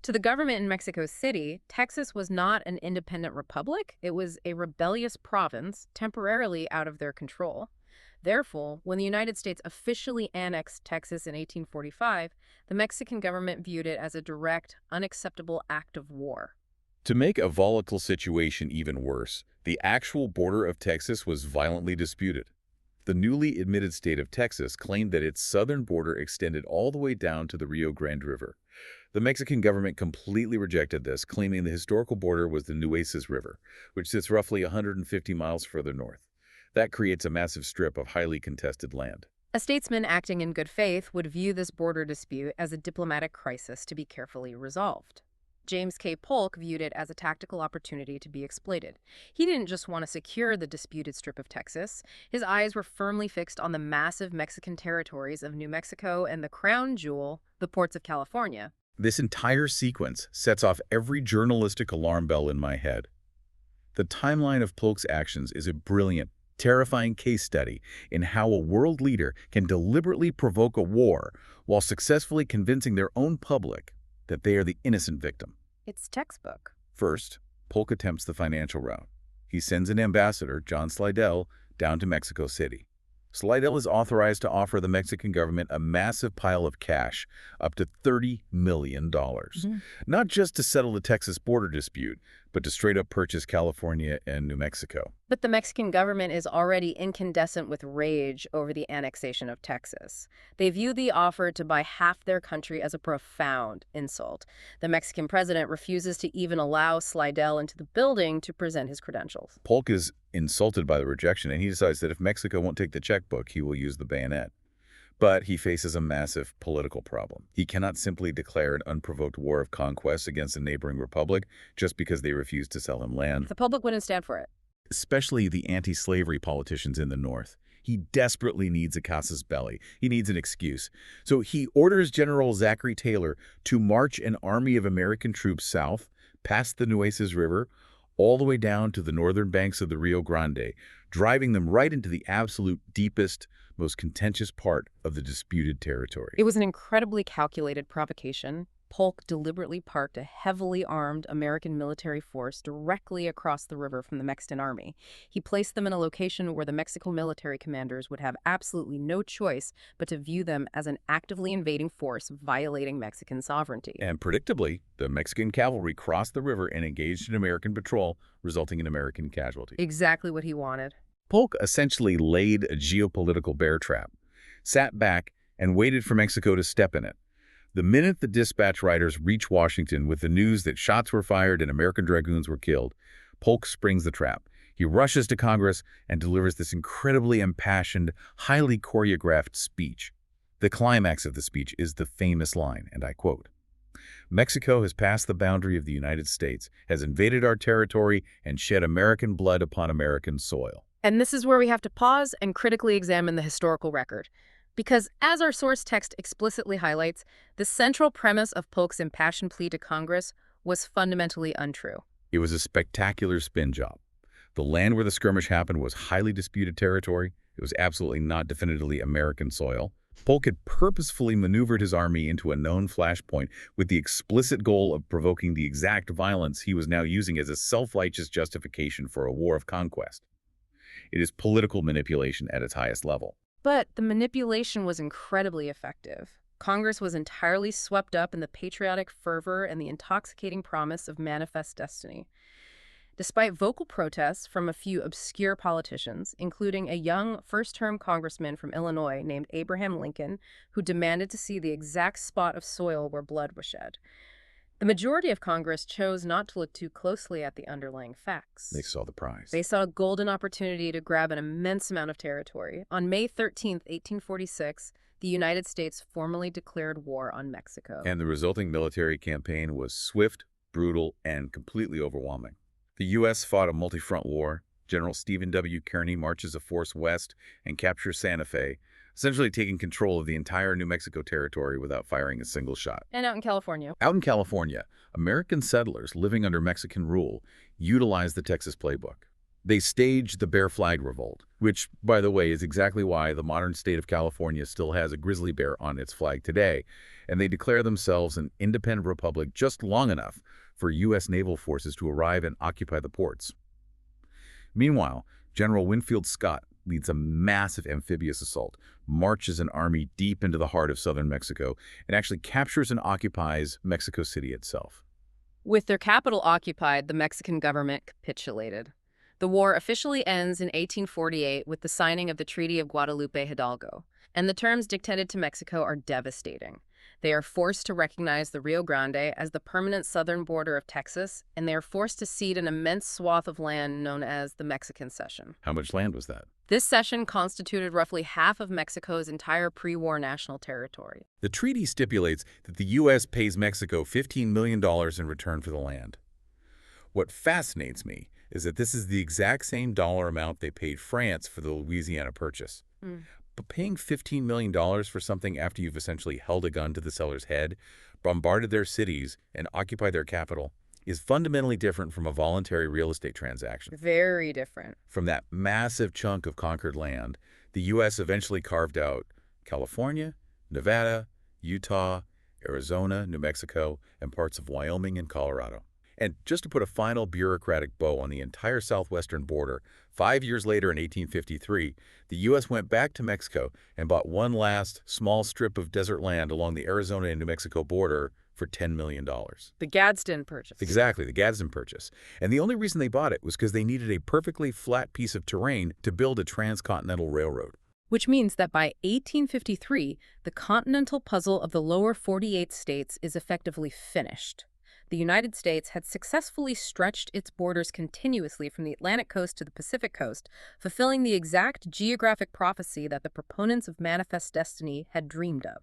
To the government in Mexico City, Texas was not an independent republic. It was a rebellious province, temporarily out of their control. Therefore, when the United States officially annexed Texas in 1845, the Mexican government viewed it as a direct, unacceptable act of war. To make a volatile situation even worse, the actual border of Texas was violently disputed. The newly admitted state of Texas claimed that its southern border extended all the way down to the Rio Grande River. The Mexican government completely rejected this, claiming the historical border was the Nueces River, which sits roughly 150 miles further north. That creates a massive strip of highly contested land. A statesman acting in good faith would view this border dispute as a diplomatic crisis to be carefully resolved. James K. Polk viewed it as a tactical opportunity to be exploited. He didn't just want to secure the disputed strip of Texas. His eyes were firmly fixed on the massive Mexican territories of New Mexico and the crown jewel, the ports of California. This entire sequence sets off every journalistic alarm bell in my head. The timeline of Polk's actions is a brilliant, terrifying case study in how a world leader can deliberately provoke a war while successfully convincing their own public that they are the innocent victim. It's textbook. First, Polk attempts the financial route. He sends an ambassador, John Slidell, down to Mexico City. Slidell is authorized to offer the Mexican government a massive pile of cash, up to $30 million. Not just to settle the Texas border dispute, but to straight up purchase California and New Mexico. But the Mexican government is already incandescent with rage over the annexation of Texas. They view the offer to buy half their country as a profound insult. The Mexican president refuses to even allow Slidell into the building to present his credentials. Polk is insulted by the rejection, and he decides that if Mexico won't take the checkbook, he will use the bayonet. But he faces a massive political problem. He cannot simply declare an unprovoked war of conquest against a neighboring republic just because they refuse to sell him land. The public wouldn't stand for it. Especially the anti-slavery politicians in the North. He desperately needs a casus belli. He needs an excuse. So he orders General Zachary Taylor to march an army of American troops south, past the Nueces River, all the way down to the northern banks of the Rio Grande, driving them right into the absolute deepest, most contentious part of the disputed territory. It was an incredibly calculated provocation. Polk deliberately parked a heavily armed American military force directly across the river from the Mexican army. He placed them in a location where the Mexican military commanders would have absolutely no choice but to view them as an actively invading force violating Mexican sovereignty. And predictably, the Mexican cavalry crossed the river and engaged in American patrol, resulting in American casualties. Exactly what he wanted. Polk essentially laid a geopolitical bear trap, sat back, and waited for Mexico to step in it. The minute the dispatch riders reach Washington with the news that shots were fired and American dragoons were killed, Polk springs the trap. He rushes to Congress and delivers this incredibly impassioned, highly choreographed speech. The climax of the speech is the famous line, and I quote, "Mexico has passed the boundary of the United States, has invaded our territory, and shed American blood upon American soil." And this is where we have to pause and critically examine the historical record. Because, as our source text explicitly highlights, the central premise of Polk's impassioned plea to Congress was fundamentally untrue. It was a spectacular spin job. The land where the skirmish happened was highly disputed territory. It was absolutely not definitively American soil. Polk had purposefully maneuvered his army into a known flashpoint with the explicit goal of provoking the exact violence he was now using as a self-righteous justification for a war of conquest. It is political manipulation at its highest level. But the manipulation was incredibly effective. Congress was entirely swept up in the patriotic fervor and the intoxicating promise of manifest destiny. Despite vocal protests from a few obscure politicians, including a young first-term congressman from Illinois named Abraham Lincoln, who demanded to see the exact spot of soil where blood was shed, the majority of Congress chose not to look too closely at the underlying facts. They saw the prize. They saw a golden opportunity to grab an immense amount of territory. On May 13, 1846, the United States formally declared war on Mexico. And the resulting military campaign was swift, brutal, and completely overwhelming. The U.S. fought a multi-front war. General Stephen W. Kearny marches a force west and captures Santa Fe, essentially taking control of the entire New Mexico territory without firing a single shot. And out in California. Out in California, American settlers living under Mexican rule utilized the Texas Playbook. They staged the Bear Flag Revolt, which, by the way, is exactly why the modern state of California still has a grizzly bear on its flag today, and they declare themselves an independent republic just long enough for U.S. naval forces to arrive and occupy the ports. Meanwhile, General Winfield Scott leads a massive amphibious assault, marches an army deep into the heart of southern Mexico, and actually captures and occupies Mexico City itself. With their capital occupied, the Mexican government capitulated. The war officially ends in 1848 with the signing of the Treaty of Guadalupe Hidalgo, and the terms dictated to Mexico are devastating. They are forced to recognize the Rio Grande as the permanent southern border of Texas, and they are forced to cede an immense swath of land known as the Mexican Cession. How much land was that? This cession constituted roughly half of Mexico's entire pre-war national territory. The treaty stipulates that the U.S. pays Mexico $15 million in return for the land. What fascinates me is that this is the exact same dollar amount they paid France for the Louisiana Purchase. But paying $15 million for something after you've essentially held a gun to the seller's head, bombarded their cities, and occupied their capital is fundamentally different from a voluntary real estate transaction. Very different. From that massive chunk of conquered land, the U.S. eventually carved out California, Nevada, Utah, Arizona, New Mexico, and parts of Wyoming and Colorado. And just to put a final bureaucratic bow on the entire southwestern border, 5 years later in 1853, the U.S. went back to Mexico and bought one last small strip of desert land along the Arizona and New Mexico border for $10 million. The Gadsden Purchase. Exactly, the Gadsden Purchase. And the only reason they bought it was because they needed a perfectly flat piece of terrain to build a transcontinental railroad. Which means that by 1853, the continental puzzle of the lower 48 states is effectively finished. The United States had successfully stretched its borders continuously from the Atlantic coast to the Pacific coast, fulfilling the exact geographic prophecy that the proponents of Manifest Destiny had dreamed of.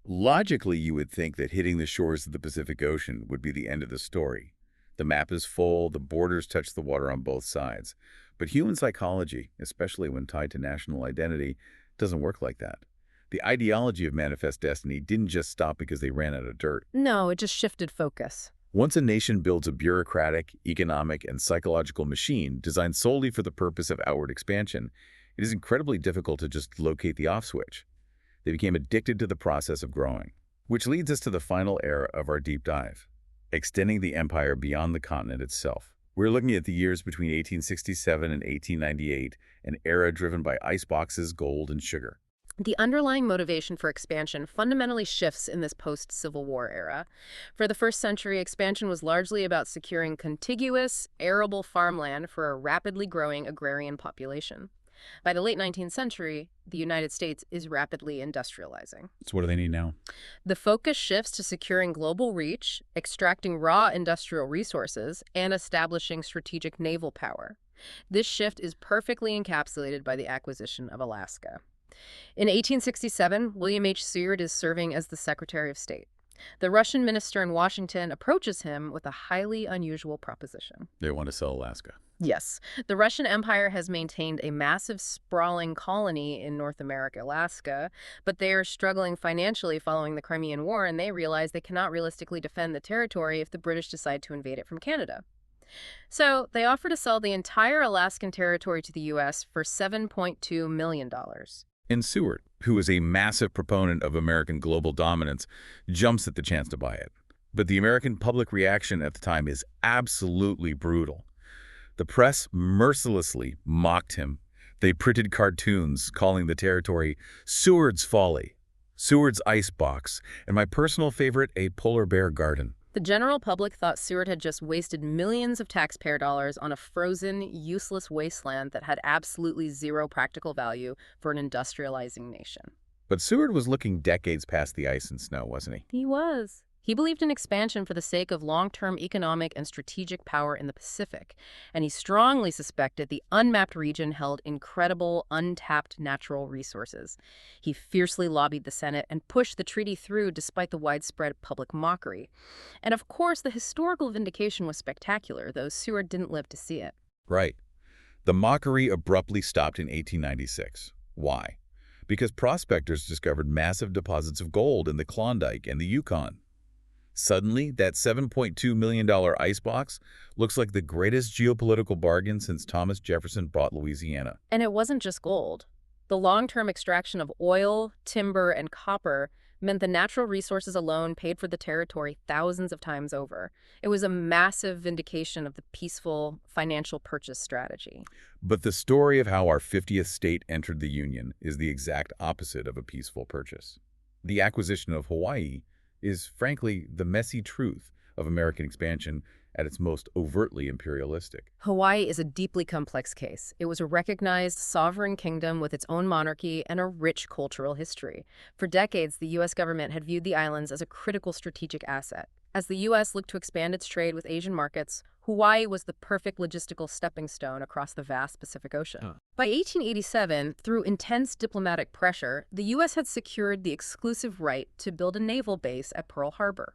Logically, you would think that hitting the shores of the Pacific Ocean would be the end of the story. The map is full, the borders touch the water on both sides. But human psychology, especially when tied to national identity, doesn't work like that. The ideology of Manifest Destiny didn't just stop because they ran out of dirt. No, it just shifted focus. Once a nation builds a bureaucratic, economic, and psychological machine designed solely for the purpose of outward expansion, it is incredibly difficult to just locate the off switch. They became addicted to the process of growing. Which leads us to the final era of our deep dive, extending the empire beyond the continent itself. We're looking at the years between 1867 and 1898, an era driven by iceboxes, gold, and sugar. The underlying motivation for expansion fundamentally shifts in this post-Civil War era. For the first century, expansion was largely about securing contiguous, arable farmland for a rapidly growing agrarian population. By the late 19th century, the United States is rapidly industrializing. So what do they need now? The focus shifts to securing global reach, extracting raw industrial resources, and establishing strategic naval power. This shift is perfectly encapsulated by the acquisition of Alaska. In 1867, William H. Seward is serving as the Secretary of State. The Russian minister in Washington approaches him with a highly unusual proposition. They want to sell Alaska. Yes, the Russian Empire has maintained a massive, sprawling colony in North America, Alaska, but they are struggling financially following the Crimean War, and they realize they cannot realistically defend the territory if the British decide to invade it from Canada. So they offer to sell the entire Alaskan territory to the U.S. for $7.2 million. And Seward, who is a massive proponent of American global dominance, jumps at the chance to buy it. But the American public reaction at the time is absolutely brutal. The press mercilessly mocked him. They printed cartoons calling the territory Seward's Folly, Seward's Icebox, and my personal favorite, a polar bear garden. The general public thought Seward had just wasted millions of taxpayer dollars on a frozen, useless wasteland that had absolutely zero practical value for an industrializing nation. But Seward was looking decades past the ice and snow, wasn't he? He was. He believed in expansion for the sake of long-term economic and strategic power in the Pacific, and he strongly suspected the unmapped region held incredible, untapped natural resources. He fiercely lobbied the Senate and pushed the treaty through despite the widespread public mockery. And of course, the historical vindication was spectacular, though Seward didn't live to see it. Right. The mockery abruptly stopped in 1896. Why? Because prospectors discovered massive deposits of gold in the Klondike and the Yukon. Suddenly, that $7.2 million icebox looks like the greatest geopolitical bargain since Thomas Jefferson bought Louisiana. And it wasn't just gold. The long-term extraction of oil, timber, and copper meant the natural resources alone paid for the territory thousands of times over. It was a massive vindication of the peaceful financial purchase strategy. But the story of how our 50th state entered the Union is the exact opposite of a peaceful purchase. The acquisition of Hawaii is, frankly, the messy truth of American expansion at its most overtly imperialistic. Hawaii is a deeply complex case. It was a recognized sovereign kingdom with its own monarchy and a rich cultural history. For decades, the U.S. government had viewed the islands as a critical strategic asset. As the U.S. looked to expand its trade with Asian markets, Hawaii was the perfect logistical stepping stone across the vast Pacific Ocean. By 1887, through intense diplomatic pressure, the U.S. had secured the exclusive right to build a naval base at Pearl Harbor.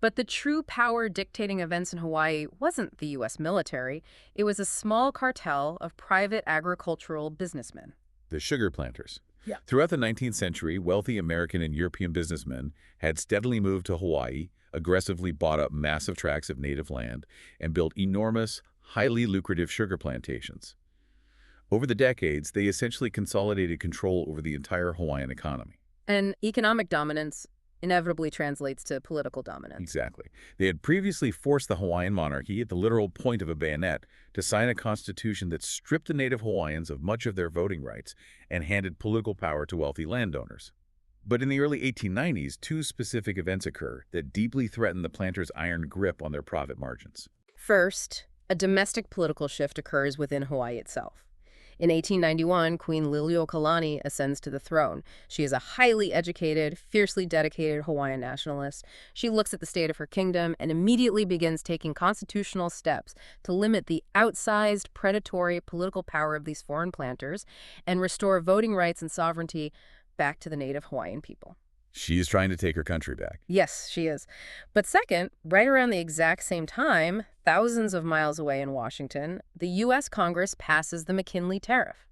But the true power dictating events in Hawaii wasn't the U.S. military. It was a small cartel of private agricultural businessmen. The sugar planters. Yeah. Throughout the 19th century, wealthy American and European businessmen had steadily moved to Hawaii, aggressively bought up massive tracts of native land, and built enormous, highly lucrative sugar plantations. Over the decades, they essentially consolidated control over the entire Hawaiian economy. And economic dominance inevitably translates to political dominance. Exactly. They had previously forced the Hawaiian monarchy, at the literal point of a bayonet, to sign a constitution that stripped the native Hawaiians of much of their voting rights and handed political power to wealthy landowners. But in the early 1890s, two specific events occur that deeply threaten the planters' iron grip on their profit margins. First, a domestic political shift occurs within Hawaii itself. In 1891, Queen Liliuokalani ascends to the throne. She is a highly educated, fiercely dedicated Hawaiian nationalist. She looks at the state of her kingdom and immediately begins taking constitutional steps to limit the outsized, predatory political power of these foreign planters and restore voting rights and sovereignty back to the native Hawaiian people. She is trying to take her country back. Yes, she is. But second, right around the exact same time, thousands of miles away in Washington, the U.S. Congress passes the McKinley Tariff.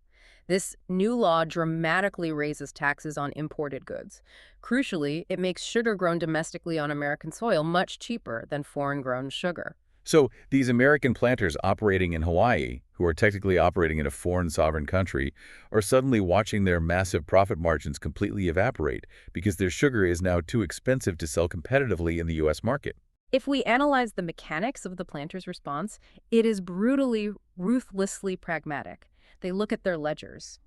This new law dramatically raises taxes on imported goods. Crucially, it makes sugar grown domestically on American soil much cheaper than foreign-grown sugar. So these American planters operating in Hawaii, who are technically operating in a foreign sovereign country, are suddenly watching their massive profit margins completely evaporate because their sugar is now too expensive to sell competitively in the U.S. market. If we analyze the mechanics of the planters' response, it is brutally, ruthlessly pragmatic. They look at their ledgers.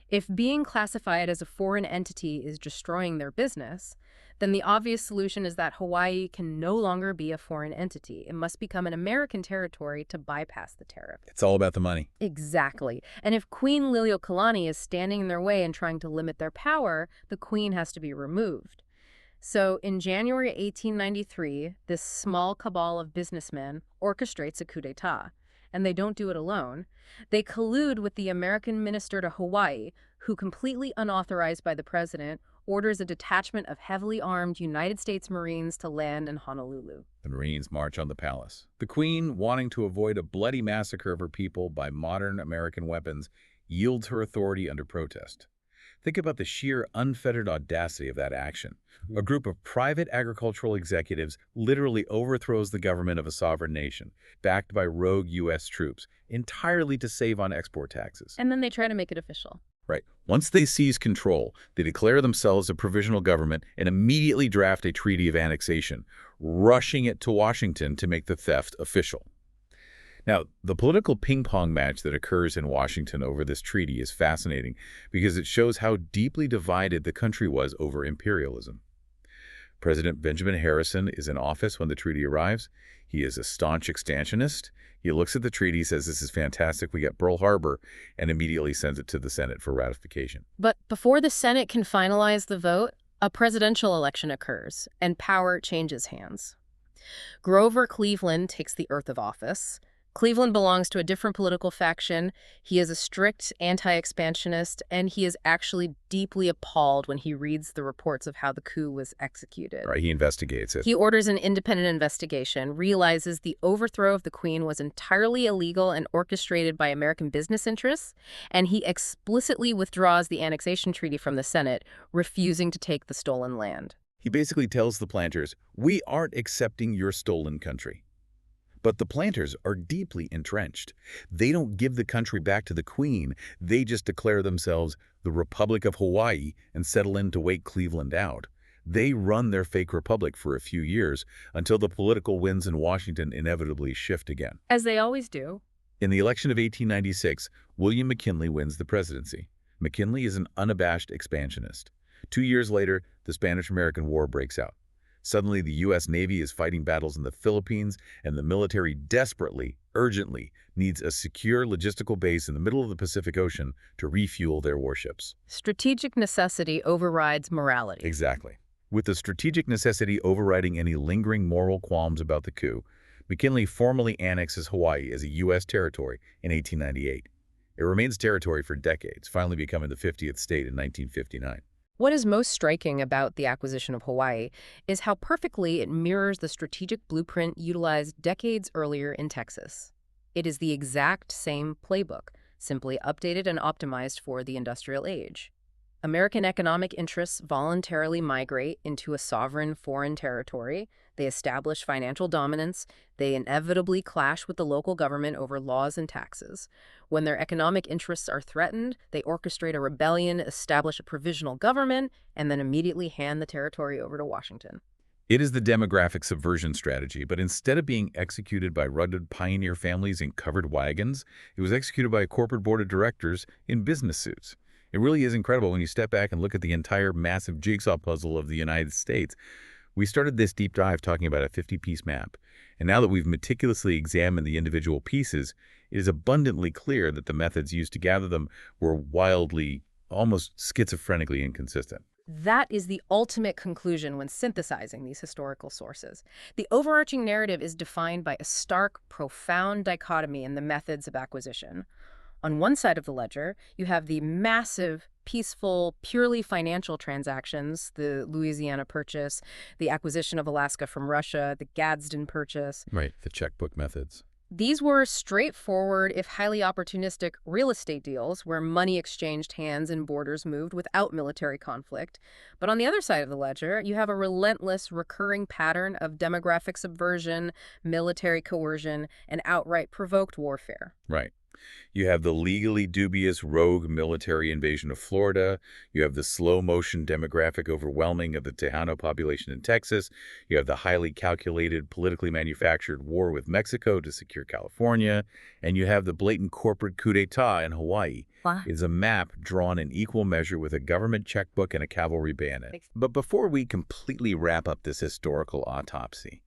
If being classified as a foreign entity is destroying their business, then the obvious solution is that Hawaii can no longer be a foreign entity. It must become an American territory to bypass the tariff. It's all about the money. Exactly. And if Queen Liliuokalani is standing in their way and trying to limit their power, the queen has to be removed. So in January 1893, this small cabal of businessmen orchestrates a coup d'etat. And they don't do it alone. They collude with the American minister to Hawaii, who, completely unauthorized by the president, orders a detachment of heavily armed United States Marines to land in Honolulu. The Marines march on the palace. The Queen, wanting to avoid a bloody massacre of her people by modern American weapons, yields her authority under protest. Think about the sheer unfettered audacity of that action. A group of private agricultural executives literally overthrows the government of a sovereign nation, backed by rogue U.S. troops, entirely to save on export taxes. And then they try to make it official. Right. Once they seize control, they declare themselves a provisional government and immediately draft a treaty of annexation, rushing it to Washington to make the theft official. Now, the political ping-pong match that occurs in Washington over this treaty is fascinating because it shows how deeply divided the country was over imperialism. President Benjamin Harrison is in office when the treaty arrives. He is a staunch expansionist. He looks at the treaty, says this is fantastic, we get Pearl Harbor, and immediately sends it to the Senate for ratification. But before the Senate can finalize the vote, a presidential election occurs, and power changes hands. Grover Cleveland takes the oath of office. Cleveland belongs to a different political faction. He is a strict anti-expansionist, and he is actually deeply appalled when he reads the reports of how the coup was executed. Right, he investigates it. He orders an independent investigation, realizes the overthrow of the Queen was entirely illegal and orchestrated by American business interests, and he explicitly withdraws the annexation treaty from the Senate, refusing to take the stolen land. He basically tells the planters, we aren't accepting your stolen country. But the planters are deeply entrenched. They don't give the country back to the Queen. They just declare themselves the Republic of Hawaii and settle in to wait Cleveland out. They run their fake republic for a few years until the political winds in Washington inevitably shift again. As they always do. In the election of 1896, William McKinley wins the presidency. McKinley is an unabashed expansionist. 2 years later, the Spanish-American War breaks out. Suddenly, the U.S. Navy is fighting battles in the Philippines, and the military desperately, urgently, needs a secure logistical base in the middle of the Pacific Ocean to refuel their warships. Strategic necessity overrides morality. Exactly. With the strategic necessity overriding any lingering moral qualms about the coup, McKinley formally annexes Hawaii as a U.S. territory in 1898. It remains territory for decades, finally becoming the 50th state in 1959. What is most striking about the acquisition of Hawaii is how perfectly it mirrors the strategic blueprint utilized decades earlier in Texas. It is the exact same playbook, simply updated and optimized for the industrial age. American economic interests voluntarily migrate into a sovereign foreign territory. They establish financial dominance. They inevitably clash with the local government over laws and taxes. When their economic interests are threatened, they orchestrate a rebellion, establish a provisional government, and then immediately hand the territory over to Washington. It is the demographic subversion strategy, but instead of being executed by rugged pioneer families in covered wagons, it was executed by a corporate board of directors in business suits. It really is incredible when you step back and look at the entire massive jigsaw puzzle of the United States. We started this deep dive talking about a 50-piece map, and now that we've meticulously examined the individual pieces, it is abundantly clear that the methods used to gather them were wildly, almost schizophrenically inconsistent. That is the ultimate conclusion when synthesizing these historical sources. The overarching narrative is defined by a stark, profound dichotomy in the methods of acquisition. On one side of the ledger, you have the massive, peaceful, purely financial transactions, the Louisiana Purchase, the acquisition of Alaska from Russia, the Gadsden Purchase. Right, the checkbook methods. These were straightforward, if highly opportunistic, real estate deals where money exchanged hands and borders moved without military conflict. But on the other side of the ledger, you have a relentless, recurring pattern of demographic subversion, military coercion, and outright provoked warfare. Right. You have the legally dubious rogue military invasion of Florida. You have the slow-motion demographic overwhelming of the Tejano population in Texas. You have the highly calculated, politically manufactured war with Mexico to secure California. And you have the blatant corporate coup d'etat in Hawaii. Wow. It's a map drawn in equal measure with a government checkbook and a cavalry bayonet. But before we completely wrap up this historical autopsy,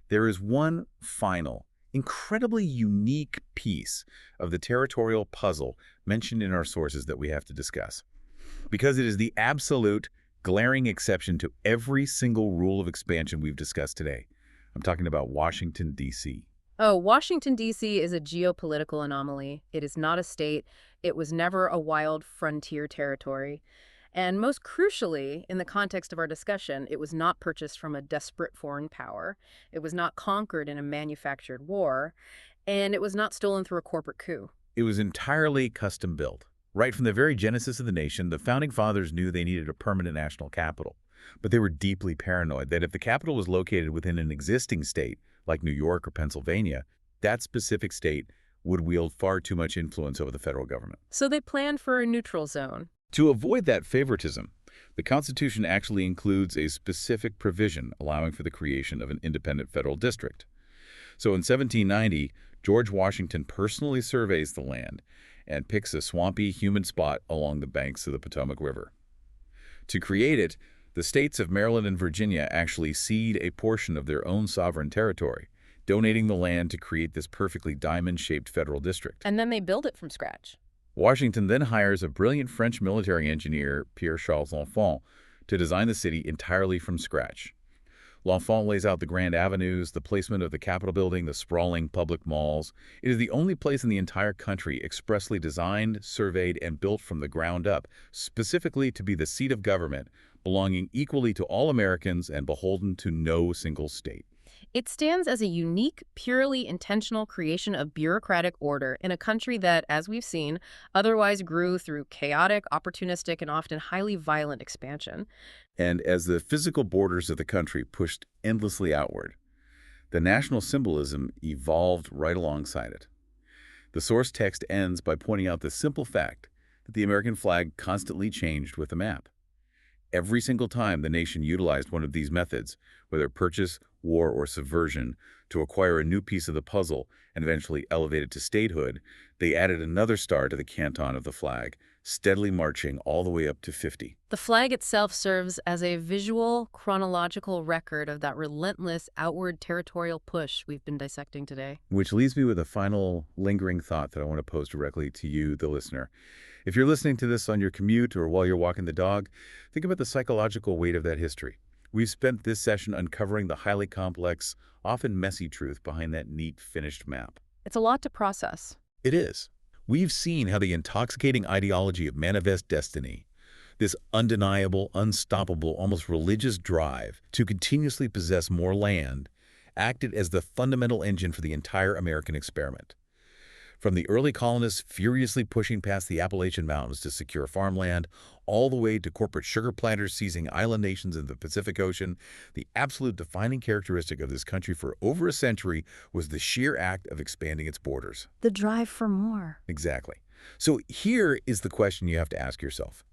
there is one final, incredibly unique piece of the territorial puzzle mentioned in our sources that we have to discuss. Because it is the absolute, glaring exception to every single rule of expansion we've discussed today. I'm talking about Washington, D.C. Oh, Washington, D.C. is a geopolitical anomaly. It is not a state. It was never a wild frontier territory. And most crucially, in the context of our discussion, it was not purchased from a desperate foreign power. It was not conquered in a manufactured war. And it was not stolen through a corporate coup. It was entirely custom built. Right from the very genesis of the nation, the Founding Fathers knew they needed a permanent national capital. But they were deeply paranoid that if the capital was located within an existing state, like New York or Pennsylvania, that specific state would wield far too much influence over the federal government. So they planned for a neutral zone. To avoid that favoritism, the Constitution actually includes a specific provision allowing for the creation of an independent federal district. So in 1790, George Washington personally surveys the land and picks a swampy, humid spot along the banks of the Potomac River. To create it, the states of Maryland and Virginia actually cede a portion of their own sovereign territory, donating the land to create this perfectly diamond-shaped federal district. And then they build it from scratch. Washington then hires a brilliant French military engineer, Pierre-Charles L'Enfant, to design the city entirely from scratch. L'Enfant lays out the grand avenues, the placement of the Capitol building, the sprawling public malls. It is the only place in the entire country expressly designed, surveyed, and built from the ground up, specifically to be the seat of government, belonging equally to all Americans and beholden to no single state. It stands as a unique, purely intentional creation of bureaucratic order in a country that, as we've seen, otherwise grew through chaotic, opportunistic, and often highly violent expansion. And as the physical borders of the country pushed endlessly outward, the national symbolism evolved right alongside it. The source text ends by pointing out the simple fact that the American flag constantly changed with the map. Every single time the nation utilized one of these methods, whether purchase, war, or subversion, to acquire a new piece of the puzzle and eventually elevate it to statehood, they added another star to the canton of the flag, steadily marching all the way up to 50. The flag itself serves as a visual, chronological record of that relentless outward territorial push we've been dissecting today. Which leaves me with a final lingering thought that I want to pose directly to you, the listener. If you're listening to this on your commute or while you're walking the dog, think about the psychological weight of that history. We've spent this session uncovering the highly complex, often messy truth behind that neat, finished map. It's a lot to process. It is. We've seen how the intoxicating ideology of manifest destiny, this undeniable, unstoppable, almost religious drive to continuously possess more land, acted as the fundamental engine for the entire American experiment. From the early colonists furiously pushing past the Appalachian Mountains to secure farmland, all the way to corporate sugar planters seizing island nations in the Pacific Ocean, the absolute defining characteristic of this country for over a century was the sheer act of expanding its borders. The drive for more. Exactly. So here is the question you have to ask yourself.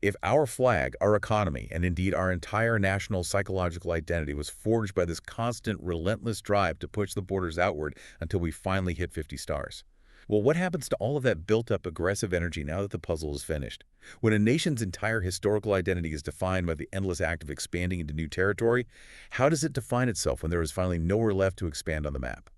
If our flag, our economy, and indeed our entire national psychological identity was forged by this constant, relentless drive to push the borders outward until we finally hit 50 stars, well, what happens to all of that built-up aggressive energy now that the puzzle is finished? When a nation's entire historical identity is defined by the endless act of expanding into new territory, how does it define itself when there is finally nowhere left to expand on the map?